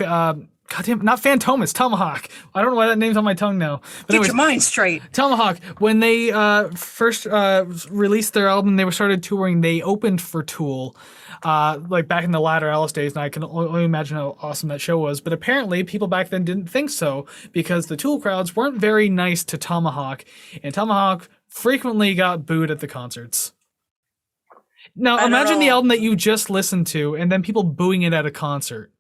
goddamn, not Phantomas, Tomahawk. I don't know why that name's on my tongue now. But Get your mind straight. Tomahawk, when they first released their album, they started touring. They opened for Tool, like back in the latter Alice days, and I can only imagine how awesome that show was. But apparently, people back then didn't think so because the Tool crowds weren't very nice to Tomahawk, and Tomahawk frequently got booed at the concerts. Now, imagine the album that you just listened to, and then people booing it at a concert.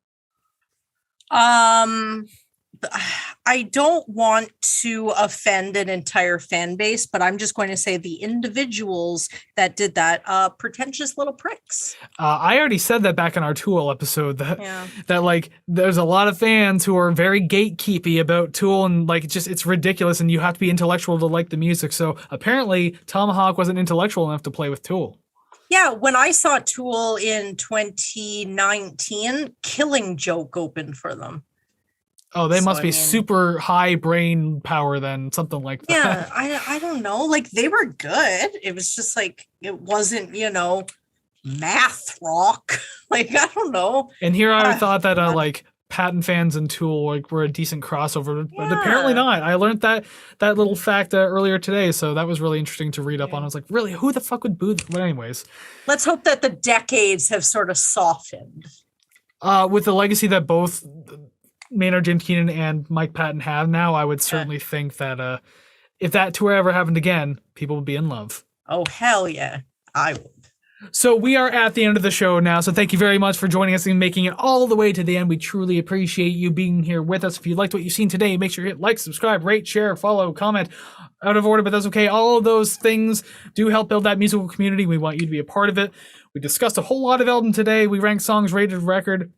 I don't want to offend an entire fan base, but I'm just going to say the individuals that did that, pretentious little pricks. I already said that back in our Tool episode that like there's a lot of fans who are very gatekeepy about Tool, and like it's ridiculous, and you have to be intellectual to like the music. So apparently Tomahawk wasn't intellectual enough to play with Tool. Yeah, when I saw Tool in 2019, Killing Joke opened for them. Oh, they must be super high brain power then, something like that. Yeah, I don't know. Like, they were good. It was just like, it wasn't, math rock. Like, I don't know. And here I thought that like Patton fans and Tool were a decent crossover, but apparently not. I learned that little fact earlier today, so that was really interesting to read up on. I was like, really, who the fuck would boo? But anyways. Let's hope that the decades have sort of softened. With the legacy that both Maynard James Keenan and Mike Patton have now, I would certainly think that if that tour ever happened again, people would be in love. Oh, hell yeah. I would. So we are at the end of the show now. So thank you very much for joining us and making it all the way to the end. We truly appreciate you being here with us. If you liked what you've seen today, make sure you hit like, subscribe, rate, share, follow, comment. Out of order, but that's okay. All of those things do help build that musical community. We want you to be a part of it. We discussed a whole lot of album today. We ranked songs, rated record.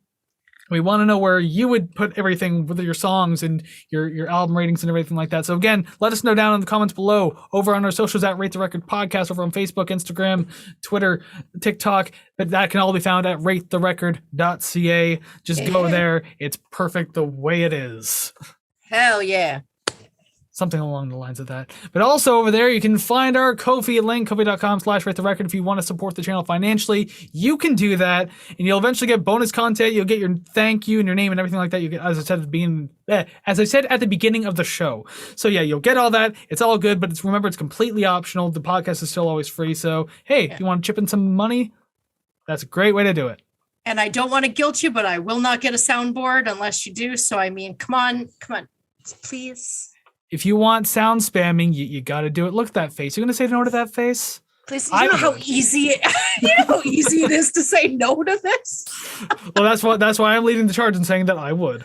We want to know where you would put everything with your songs and your album ratings and everything like that. So again, let us know down in the comments below, over on our socials at Rate the Record Podcast, over on Facebook, Instagram, Twitter, TikTok. But that can all be found at ratetherecord.ca. Just go there. It's perfect the way it is. Hell yeah. Something along the lines of that. But also over there, you can find our Ko-fi link, ko-fi.com/ratetherecord. If you want to support the channel financially, you can do that. And you'll eventually get bonus content. You'll get your thank you and your name and everything like that. You get, as I said at the beginning of the show. So yeah, you'll get all that. It's all good, but remember, it's completely optional. The podcast is still always free. So hey, if you want to chip in some money, that's a great way to do it. And I don't want to guilt you, but I will not get a soundboard unless you do. So I mean, come on, please. If you want sound spamming, you got to do it. Look at that face. You're going to say no to that face? Please, you know how easy it is to say no to this? Well, that's why I'm leading the charge and saying that I would.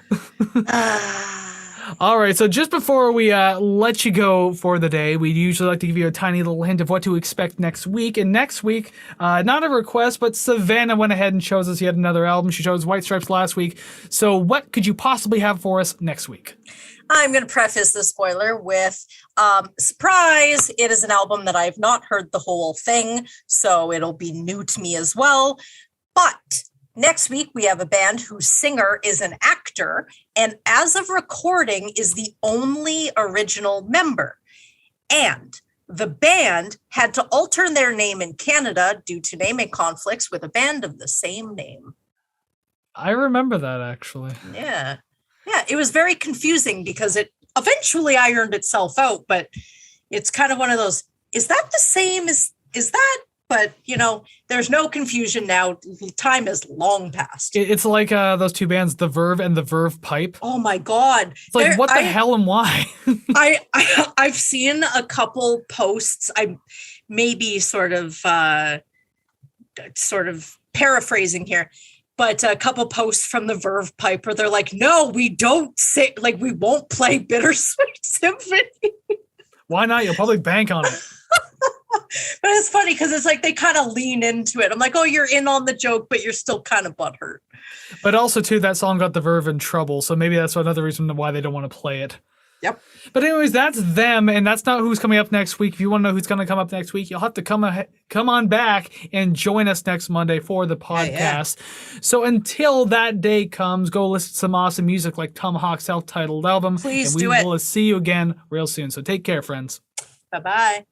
All right, so just before we let you go for the day, we usually like to give you a tiny little hint of what to expect next week. And next week, not a request, but Savannah went ahead and chose us yet another album. She chose White Stripes last week. So what could you possibly have for us next week? I'm going to preface the spoiler with, surprise, it is an album that I've not heard the whole thing, so it'll be new to me as well. But next week, we have a band whose singer is an actor, and as of recording, is the only original member. And the band had to alter their name in Canada due to naming conflicts with a band of the same name. I remember that, actually. Yeah. Yeah, it was very confusing because it eventually ironed itself out, but it's kind of one of those, is that the same as, is that? But, there's no confusion now. Time has long passed. It's like those two bands, The Verve and The Verve Pipe. Oh, my God. It's like, what the hell and why? I've seen a couple posts. I maybe sort of paraphrasing here. But a couple posts from the Verve Pipe where they're like, no, we don't say, like, we won't play Bittersweet Symphony. Why not? You'll probably bank on it. But it's funny because it's like they kind of lean into it. I'm like, oh, you're in on the joke, but you're still kind of butthurt. But also, too, that song got the Verve in trouble. So maybe that's another reason why they don't want to play it. Yep. But anyways, that's them, and that's not who's coming up next week. If you want to know who's going to come up next week, you'll have to come on back and join us next Monday for the podcast. Yeah. So until that day comes, go listen to some awesome music like Tomahawk's self-titled album. Please do it. And we will see you again real soon. So take care, friends. Bye-bye.